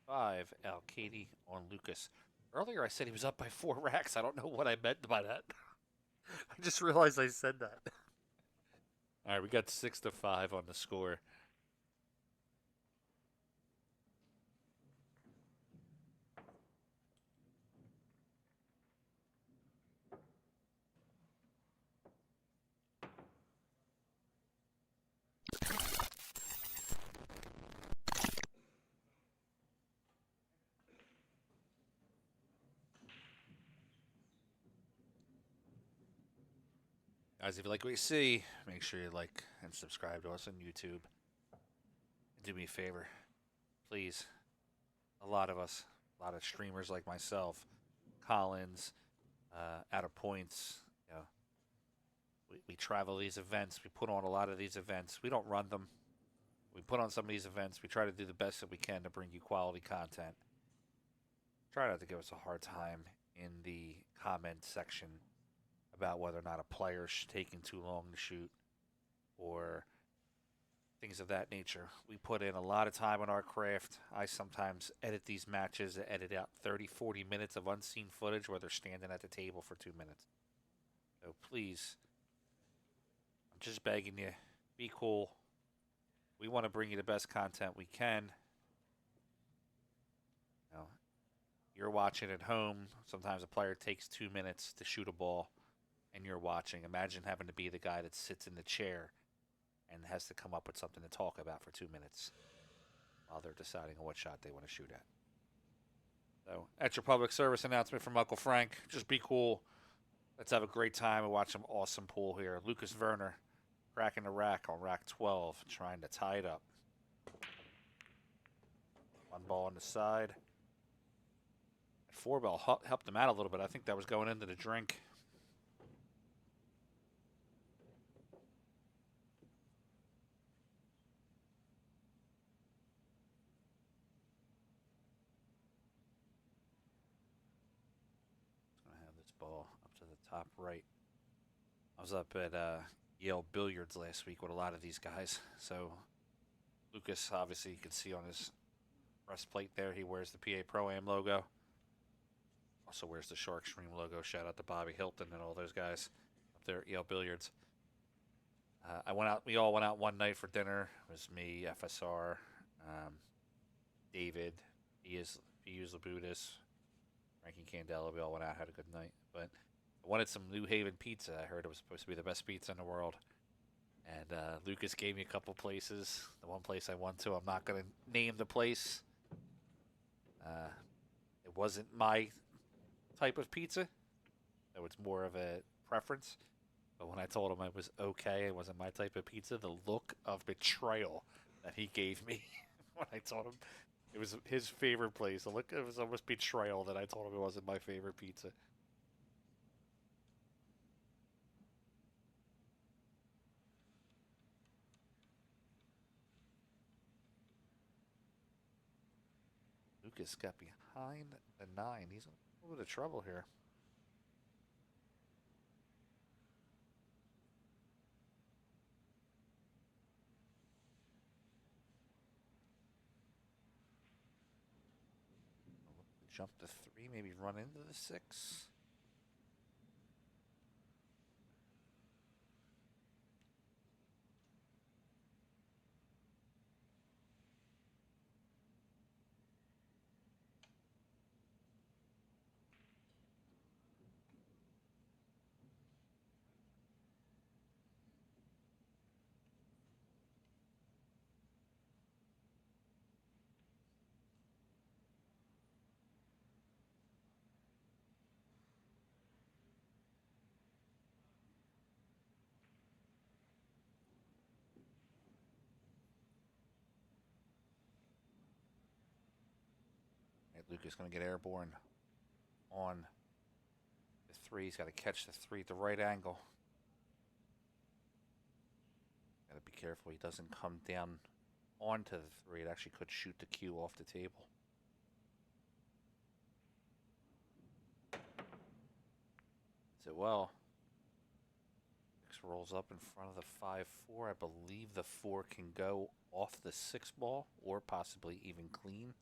Alcaide on Lucas. Earlier I said he was up by 4 racks. I don't know what I meant by that. I just realized I said that. All right, we got 6-5 on the score. Guys, if you like what you see, make sure you like and subscribe to us on YouTube. Do me a favor, please. A lot of us, a lot of streamers like myself, Collins, Out of Points, you know, we travel these events. We put on a lot of these events. We don't run them. We put on some of these events. We try to do the best that we can to bring you quality content. Try not to give us a hard time in the comment section about whether or not a player's taking too long to shoot, or things of that nature. We put in a lot of time on our craft. I sometimes edit these matches, edit out 30, 40 minutes of unseen footage where they're standing at the table for 2 minutes. So please, I'm just begging you, be cool. We want to bring you the best content we can. You know, you're watching at home. Sometimes a player takes 2 minutes to shoot a ball, and you're watching. Imagine having to be the guy that sits in the chair and has to come up with something to talk about for 2 minutes while they're deciding on what shot they want to shoot at. So, that's your public service announcement from Uncle Frank. Just be cool. Let's have a great time and watch some awesome pool here. Lukas Verner cracking the rack on rack 12, trying to tie it up. One ball on the side. That 4-ball helped him out a little bit. I think that was going into the drink. Ball up to the top right. I was up at Yale Billiards last week with a lot of these guys. So Lukas, obviously, you can see on his breastplate there, he wears the PA Pro-Am logo. Also wears the Shark Stream logo. Shout out to Bobby Hilton and all those guys up there at Yale Billiards. We all went out one night for dinner. It was me, FSR, David, Pius Labutis, Frankie Candela. We all went out, had a good night. But I wanted some New Haven pizza. I heard it was supposed to be the best pizza in the world. And Lukas gave me a couple places. The one place I went to, I'm not going to name the place. It wasn't my type of pizza. So it's more of a preference. But when I told him it was okay, it wasn't my type of pizza, the look of betrayal that he gave me when I told him it was his favorite place. The look, it was almost betrayal that I told him it wasn't my favorite pizza. Lukas got behind the 9. He's in a little bit of trouble here. Jump to 3, maybe run into the 6. Lukas going to get airborne on the 3. He's got to catch the 3 at the right angle. Got to be careful he doesn't come down onto the 3. It actually could shoot the cue off the table. Does it well. 6 rolls up in front of the 5-4. I believe the 4 can go off the 6 ball or possibly even clean.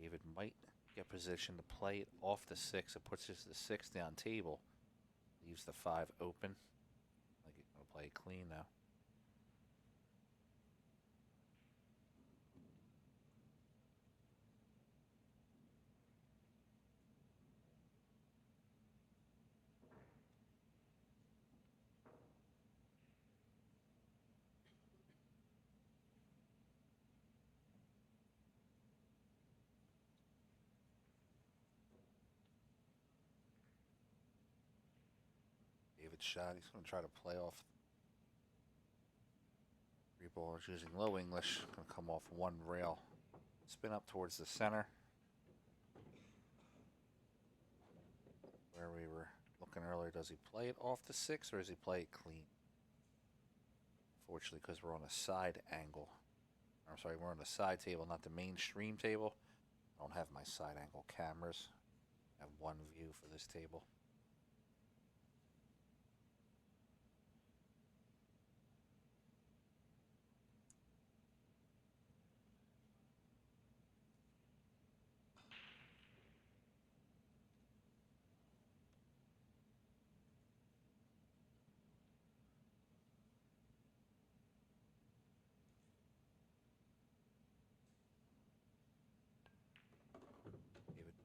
David might get position to play it off the 6. It puts the 6 down table. Leaves the 5 open. Like he's going to play it clean now. Shot. He's going to try to play off 3 ballers using low English. Going to come off 1 rail. Spin up towards the center. Where we were looking earlier, does he play it off the 6 or does he play it clean? Fortunately, because we're on a side angle. I'm sorry, we're on the side table, not the mainstream table. I don't have my side angle cameras. I have one view for this table.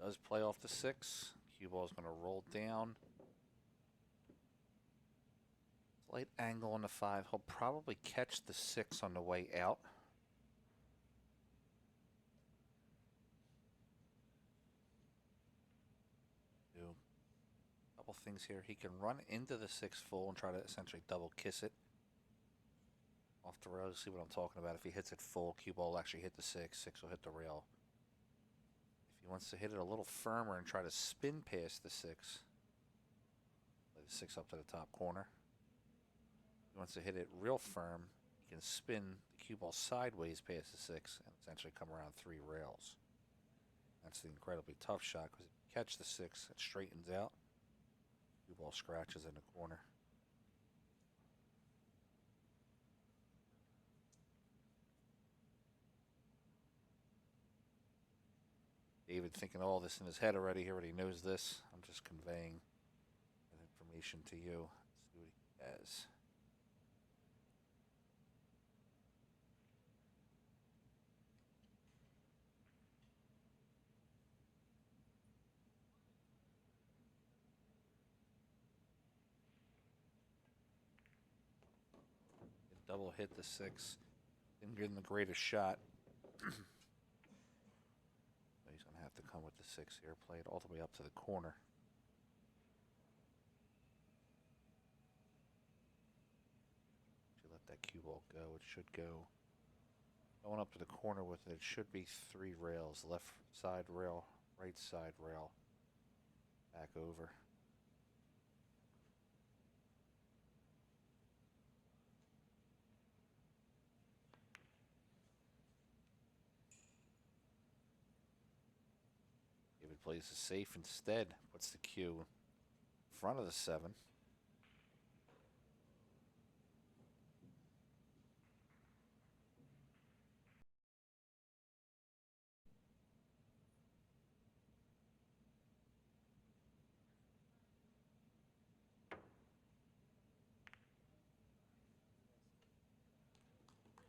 Does play off the 6. Cue ball is going to roll down. Slight angle on the 5. He'll probably catch the 6 on the way out. Do a couple things here. He can run into the 6 full and try to essentially double kiss it off the rail. See what I'm talking about. If he hits it full, cue ball will actually hit the 6. 6 will hit the rail. If he wants to hit it a little firmer and try to spin past the 6, play the 6 up to the top corner. If he wants to hit it real firm, he can spin the cue ball sideways past the 6 and essentially come around 3 rails. That's the incredibly tough shot because if you catch the 6, it straightens out. Cue ball scratches in the corner. David thinking all this in his head already. He already knows this. I'm just conveying that information to you. Let's see what he has. Double hit the 6. Didn't give him the greatest shot. He's going to have to come with the 6 here. Play it all the way up to the corner. If you let that cue ball go, it should go. Going up to the corner with it, it should be 3 rails. Left side rail, right side rail. Back over. David plays the safe instead. Puts the cue in front of the 7.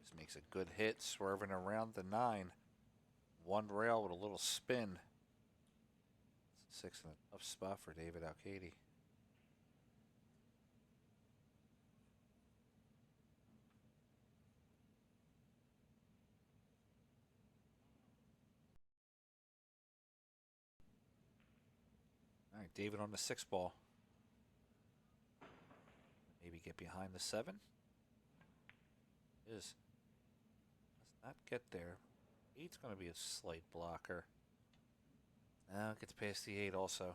Just makes a good hit, swerving around the 9. 1 rail with a little spin. 6 in a tough spot for David Alcaide. All right, David on the 6 ball. Maybe get behind the 7. Does not get there. 8's going to be a slight blocker. Now gets past the 8 also.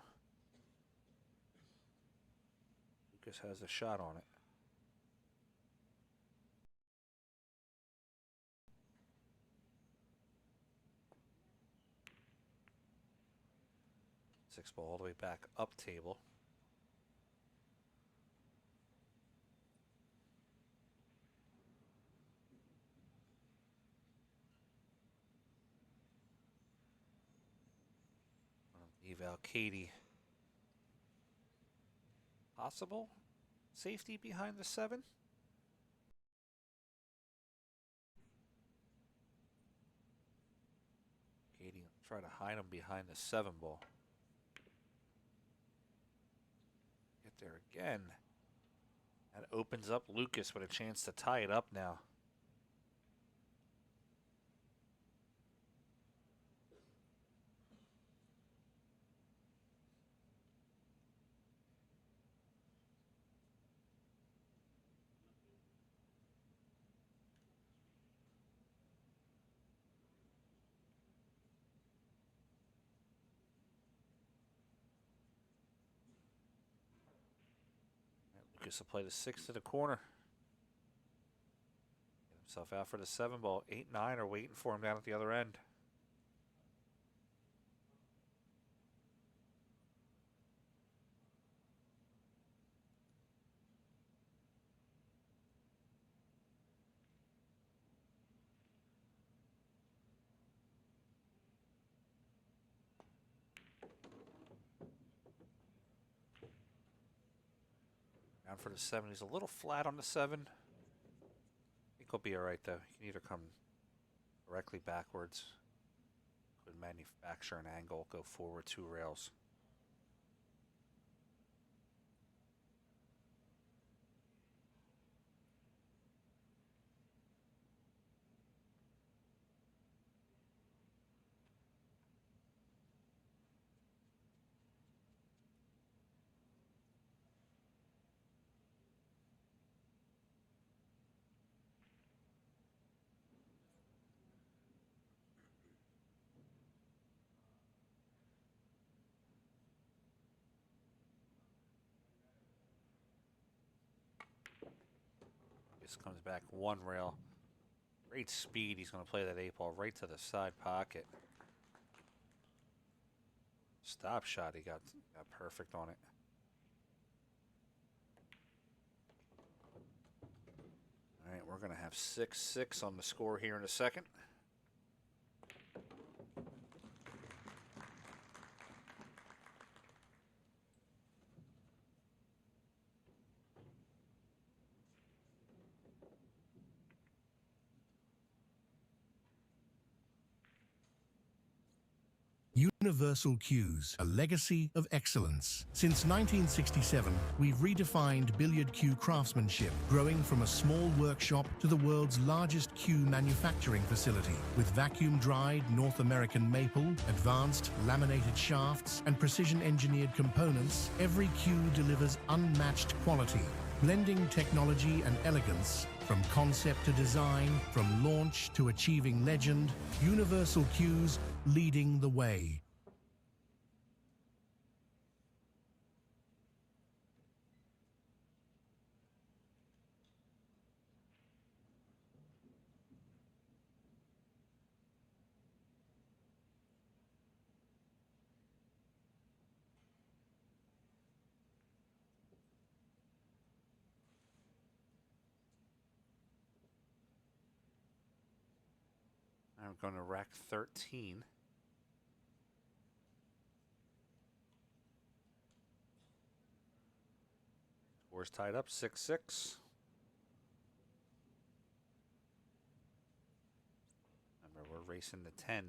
Lucas has a shot on it. Six ball all the way back up table. Alcaide. Possible safety behind the 7. Alcaide try to hide him behind the 7 ball. Get there again. That opens up Lucas with a chance to tie it up now. Lucas will play the 6 to the corner. Get himself out for the 7 ball. 8-9 are waiting for him down at the other end. Down for the 7. He's a little flat on the 7. I think he'll be all right, though. He can either come directly backwards, Would manufacture an angle, go forward 2 rails. This comes back 1 rail. Great speed. He's going to play that 8-ball right to the side pocket. Stop shot. He got perfect on it. All right, we're going to have 6-6 on the score here in a second. Universal Cues, a legacy of excellence. Since 1967, we've redefined billiard cue craftsmanship, growing from a small workshop to the world's largest cue manufacturing facility. With vacuum-dried North American maple, advanced laminated shafts, and precision-engineered components, every cue delivers unmatched quality. Blending technology and elegance, from concept to design, from launch to achieving legend, Universal Cues leading the way. I'm going to rack 13. Score's tied up 6-6. Remember, we're racing to 10.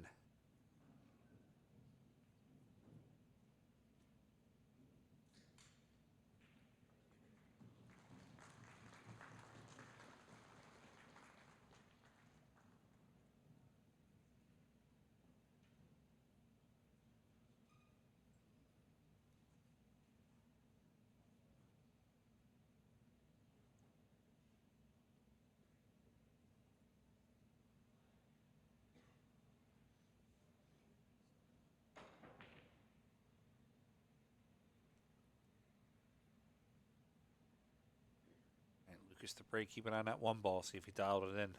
Lucas to break, keep an eye on that 1 ball, see if he dialed it in.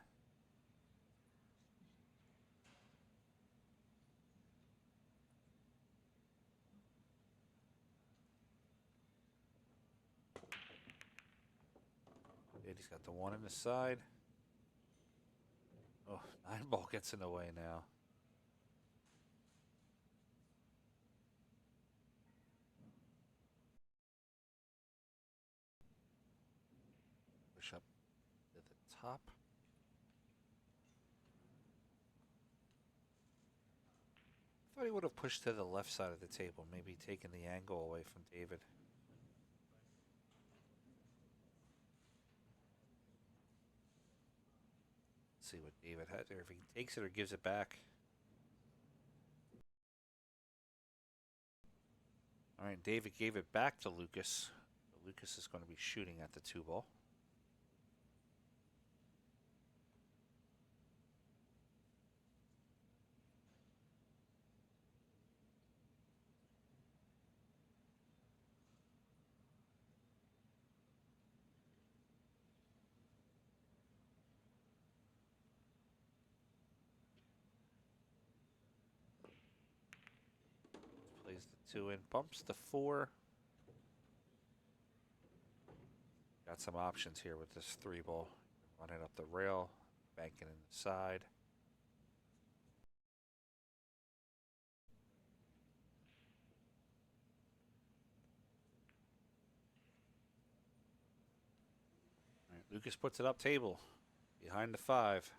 He's got the 1 in the side. Oh, 9-ball gets in the way now. Push up to the top. I thought he would have pushed to the left side of the table, maybe taking the angle away from David. Let's see what David had there. If he takes it or gives it back. All right, David gave it back to Lucas. Lucas is going to be shooting at the 2-ball. Plays the 2 in, bumps the 4. Got some options here with this 3-ball. Run it up the rail, bank it in the side. All right, Lucas puts it up table, behind the 5.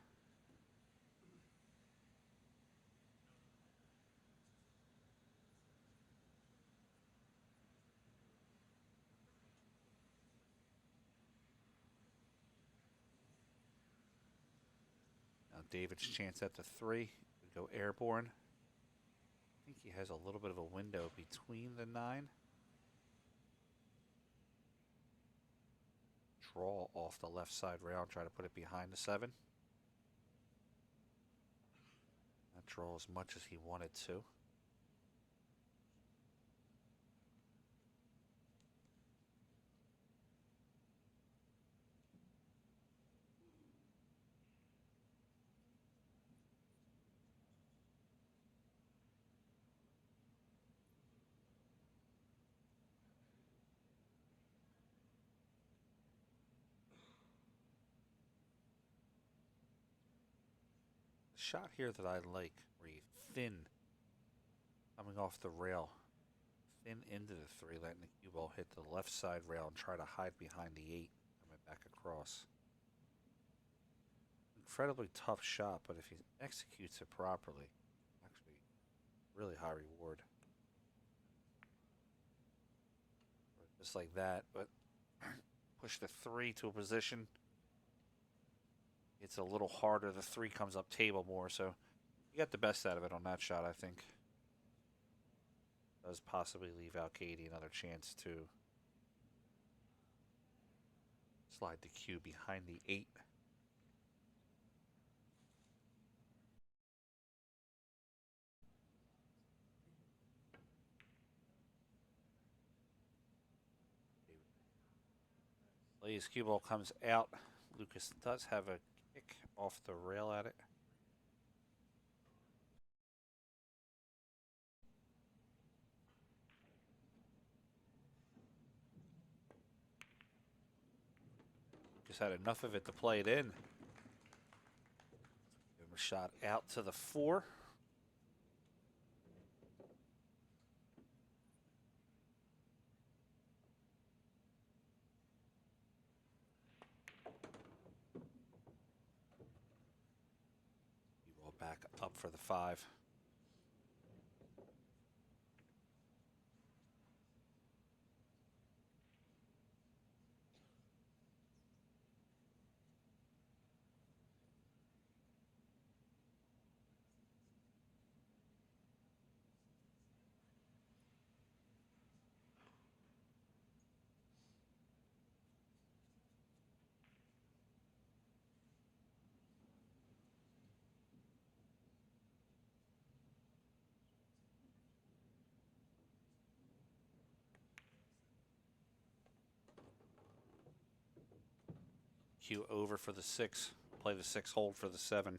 David's chance at the 3. We go airborne. I think he has a little bit of a window between the 9. Draw off the left side rail and try to put it behind the 7. Not draw as much as he wanted to. Shot here that I like, where you thin, coming off the rail, thin into the 3, letting the cue ball hit the left side rail and try to hide behind the 8, coming back across. Incredibly tough shot, but if he executes it properly, actually really high reward. Just like that, but push the 3 to a position. It's a little harder. The 3 comes up table more, so you got the best out of it on that shot, I think. Does possibly leave Alcaide another chance to slide the cue behind the 8. His cue ball comes out. Lukas does have a kick off the rail at it. Just had enough of it to play it in. Give him a shot out to the 4. Back up for the 5. Cue over for the 6. Play the 6, hold for the 7.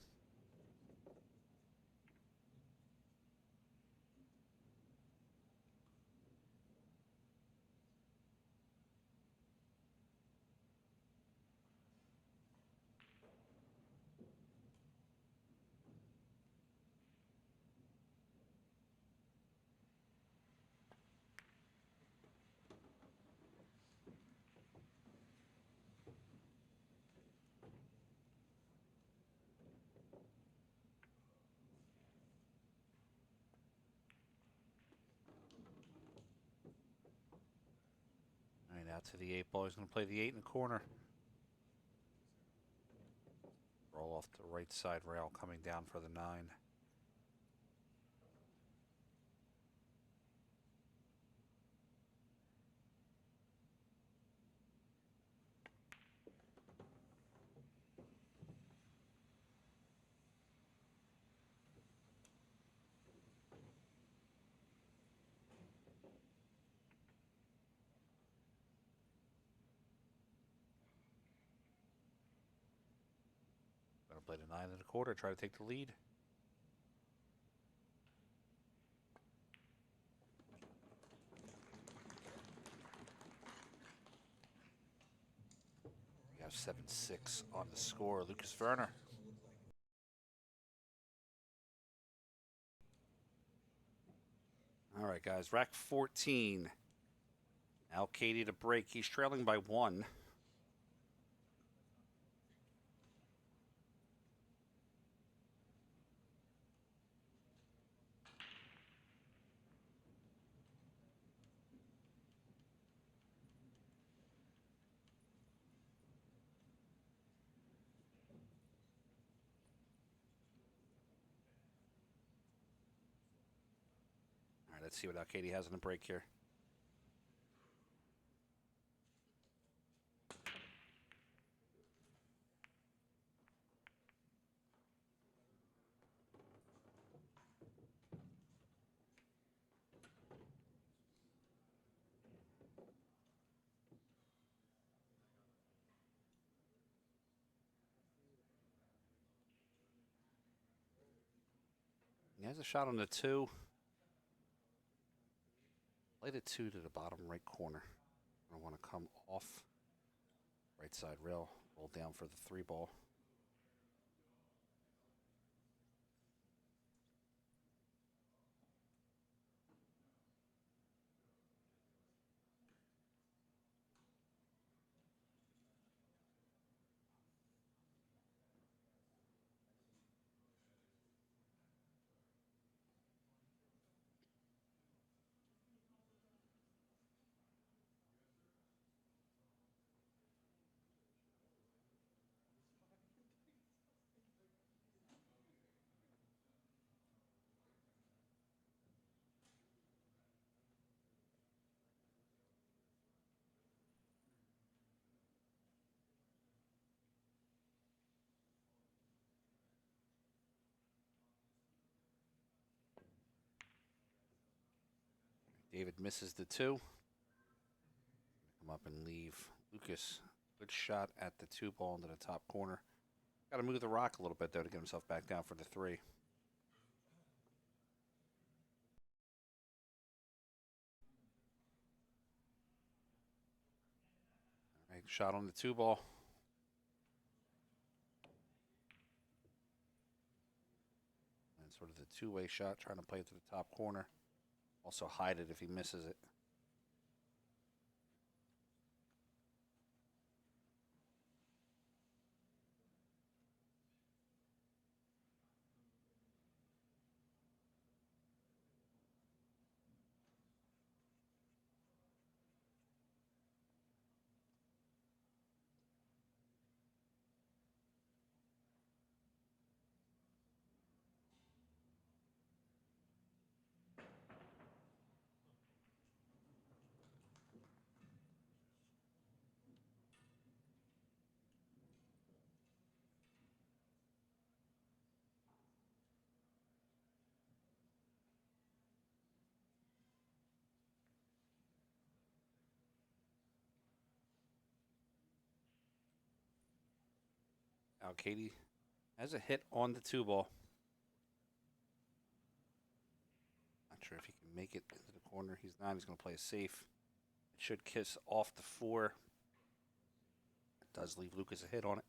Out to the 8 ball. He's going to play the 8 in the corner. Roll off the right side rail, coming down for the 9. Play the 9 in the quarter, try to take the lead. We have 7-6 on the score. Lukas Verner. All right, guys. Rack 14. Alcaide to break. He's trailing by 1. Let's see what Alcaide has in the break here. He has a shot on the 2. Play the 2 to the bottom right corner. I want to come off right side rail, roll down for the 3 ball. David misses the 2. Come up and leave. Lucas, good shot at the 2 ball into the top corner. Got to move the rock a little bit, though, to get himself back down for the 3. All right, shot on the 2 ball. And sort of the two-way shot, trying to play it to the top corner. Also hide it if he misses it. Alcaide has a hit on the 2 ball. Not sure if he can make it into the corner. He's not. He's going to play it safe. It should kiss off the 4. It does leave Lucas a hit on it.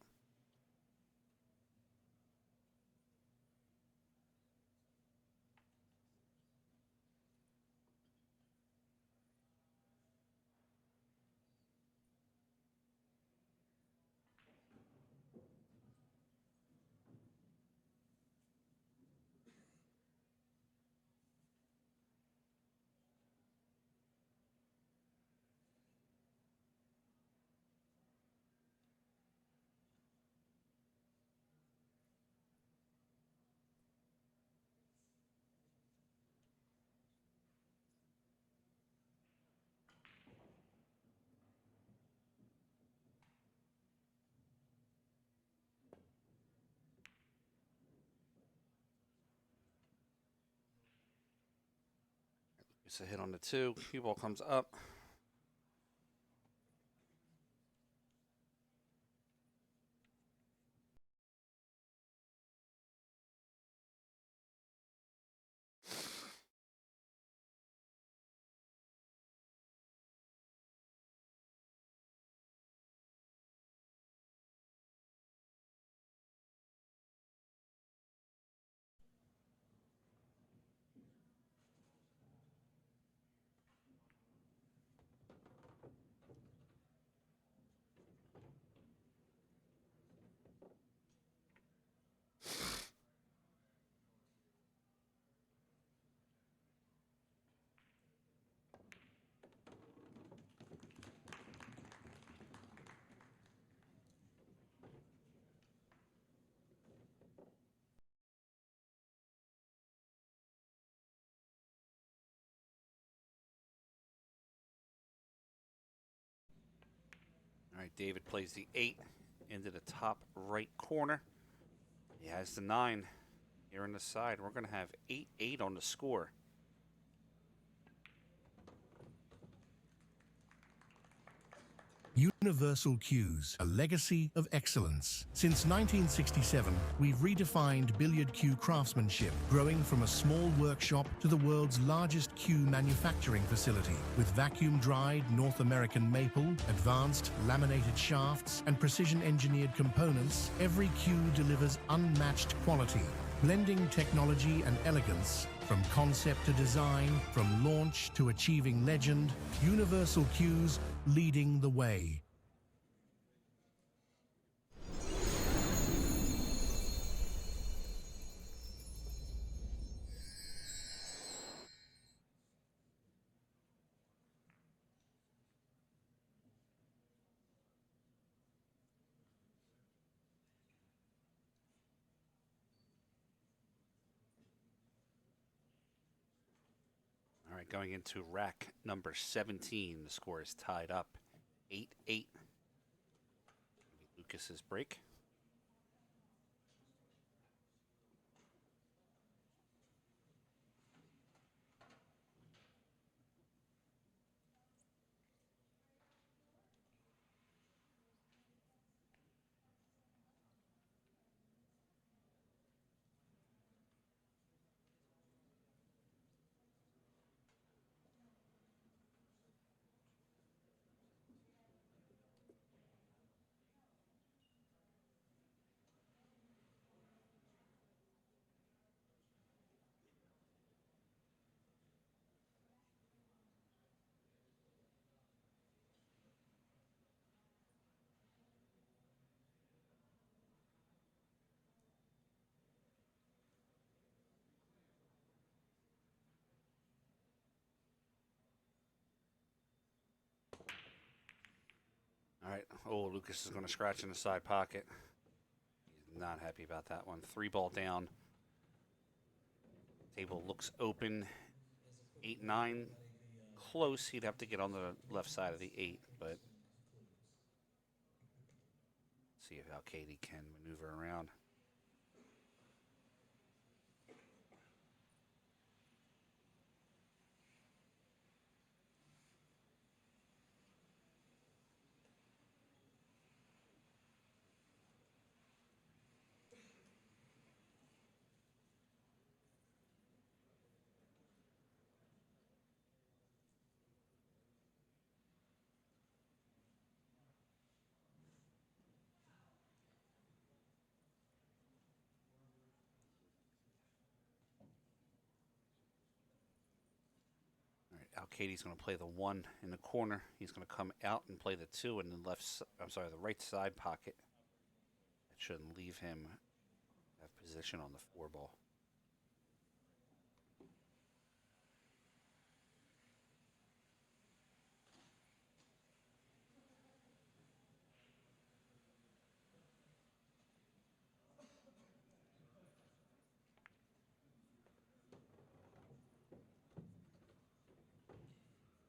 It's a hit on the 2. Cue ball comes up. All right, David plays the 8 into the top right corner. He has the 9 here on the side. We're going to have 8-8 on the score. Universal Cues, a legacy of excellence. Since 1967, we've redefined billiard cue craftsmanship, growing from a small workshop to the world's largest cue manufacturing facility. With vacuum-dried North American maple, advanced laminated shafts, and precision-engineered components, every cue delivers unmatched quality, blending technology and elegance. From concept to design, from launch to achieving legend, Universal Cues leading the way. All right, going into rack number 17, the score is tied up 8-8. Maybe Lucas's break. All right. Oh, Lucas is going to scratch in the side pocket. He's not happy about that one. 3 ball down. Table looks open. 8-9. Close. He'd have to get on the left side of the 8, but see if Alcaide can maneuver around. Alcaide's going to play the 1 in the corner. He's going to come out and play the 2 in the the right side pocket. That shouldn't leave him have position on the 4 ball.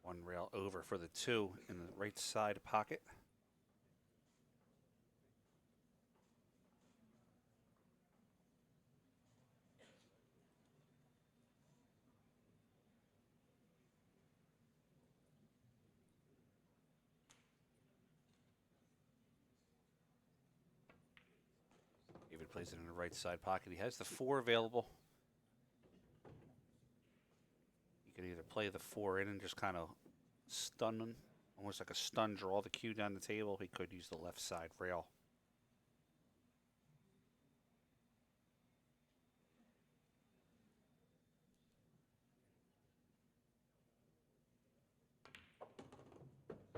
One rail over for the 2 in the right side pocket. David plays it in the right side pocket. He has the 4 available. You could either play the 4 in and just kind of stun him, almost like a stun, draw the cue down the table. He could use the left side rail.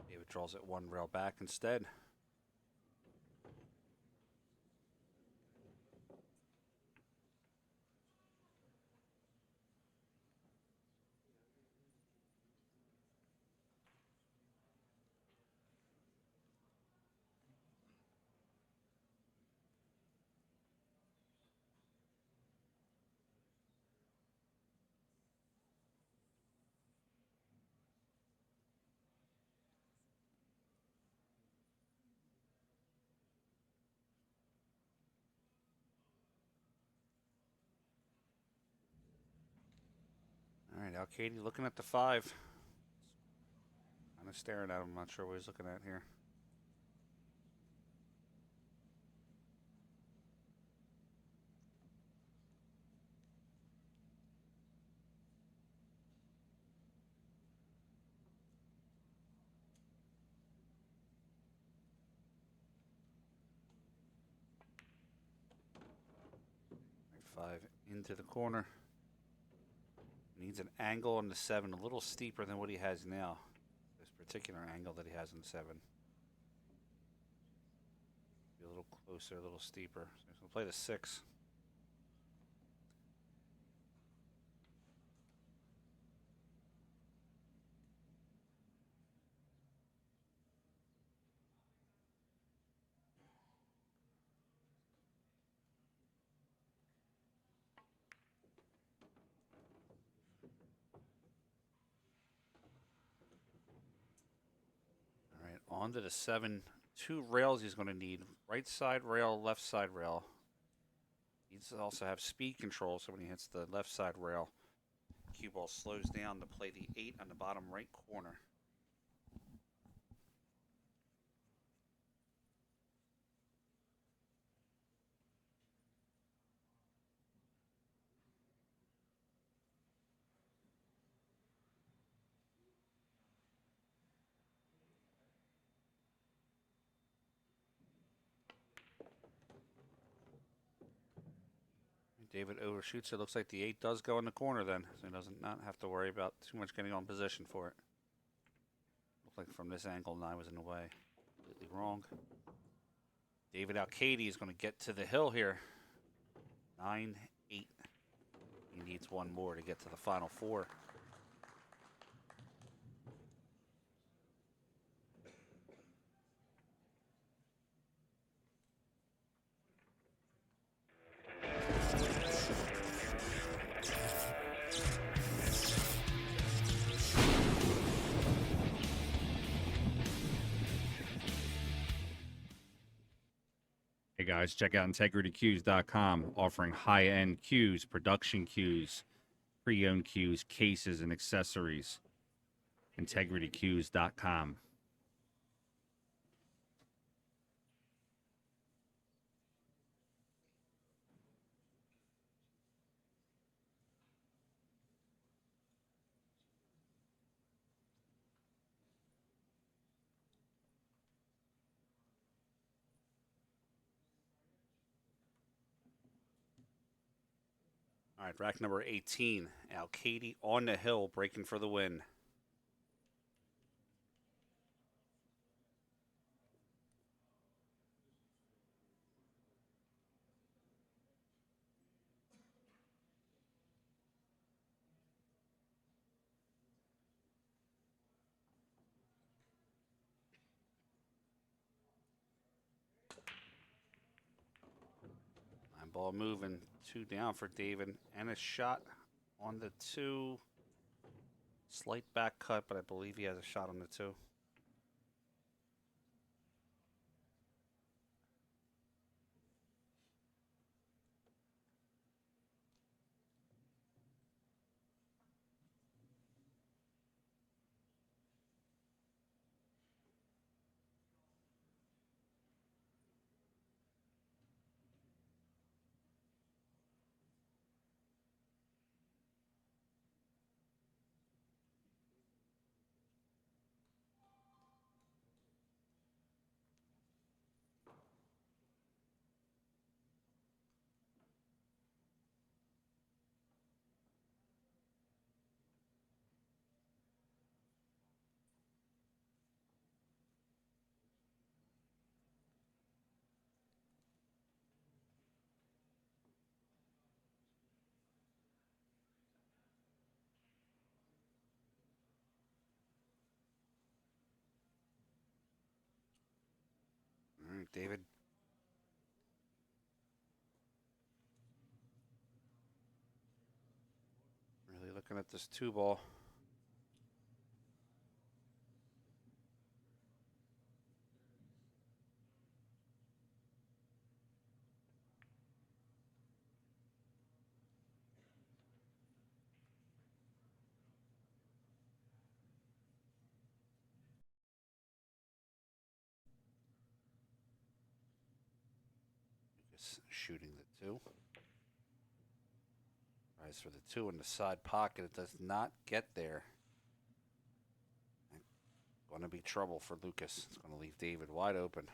David draws it 1 rail back instead. Alcaide looking at the 5. Kind of staring at him. I'm not sure what he's looking at here. Five into the corner. Needs an angle on the 7 a little steeper than what he has now. This particular angle that he has in the 7. Be a little closer, a little steeper. So he's going to play the 6. Onto the 7. 2 rails he's going to need. Right side rail, left side rail. He needs to also have speed control, so when he hits the left side rail, cue ball slows down to play the 8 on the bottom right corner. David overshoots. It looks like the 8 does go in the corner then, so he doesn't not have to worry about too much getting on position for it. Looked like from this angle, 9 was in the way. Completely wrong. David Alcaide is going to get to the hill here. 9-8. He needs one more to get to the final 4. Hey guys, check out integritycues.com, offering high-end cues, production cues, pre-owned cues, cases, and accessories. integritycues.com. All right, rack number 18. Alcaide on the hill, breaking for the win. Ball moving, 2 down for David, and a shot on the 2. Slight back cut, but I believe he has a shot on the 2. All right, David. Really looking at this 2 ball. Lucas shooting the 2. Tries for the 2 in the side pocket. It does not get there. Going to be trouble for Lucas. It's going to leave David wide open.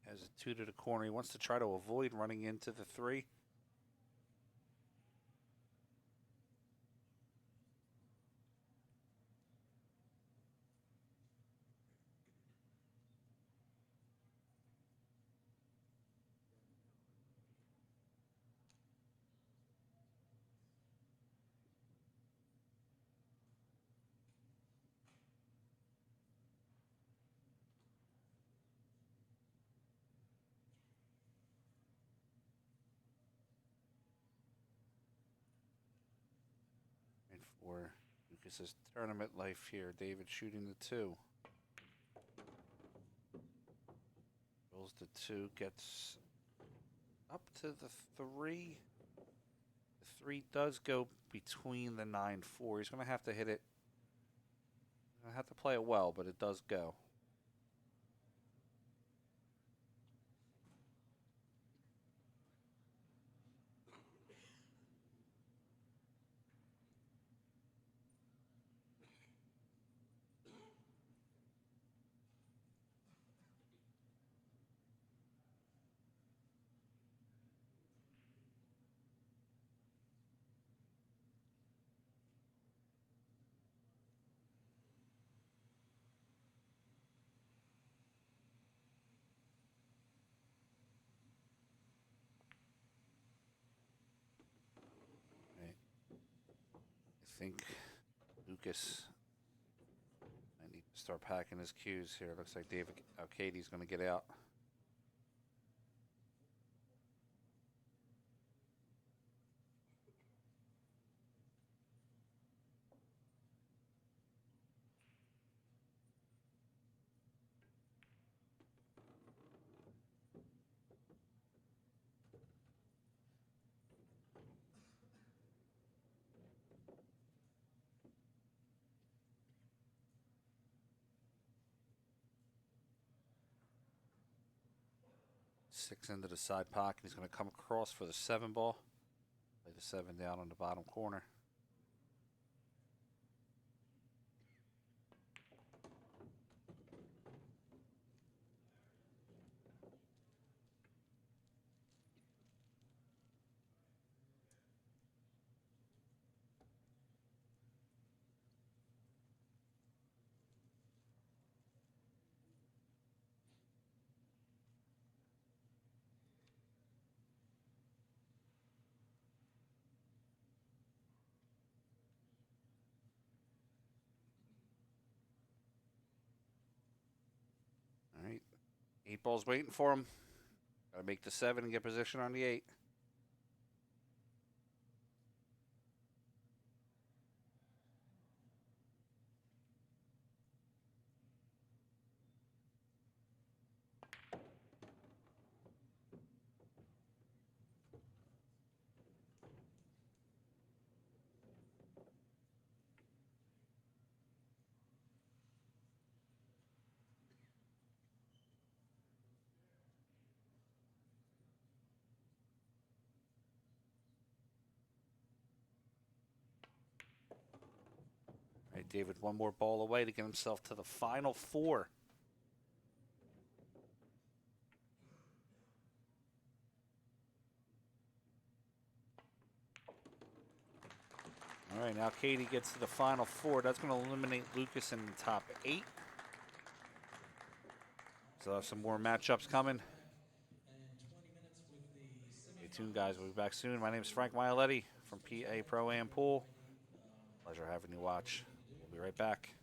Has a 2 to the corner. He wants to try to avoid running into the 3. And for Lucas's tournament life here, David shooting the 2. Rolls the 2, gets up to the 3. The 3 does go between the 9-4. He's going to have to hit it. He's going to have to play it well, but it does go. I think Lucas might need to start packing his cues here. Looks like David Alcaide's going to get out. Six into the side pocket. He's going to come across for the 7 ball. Play the 7 down on the bottom corner. All right. 8 ball's waiting for him. Got to make the 7 and get position on the 8. All right, David, one more ball away to get himself to the final 4. All right, now Katie gets to the final 4. That's going to eliminate Lucas in the top 8. So some more matchups coming. Stay tuned, guys. We'll be back soon. My name is Frank Maialetti from PA Pro Am Pool. Pleasure having you watch. We'll be right back.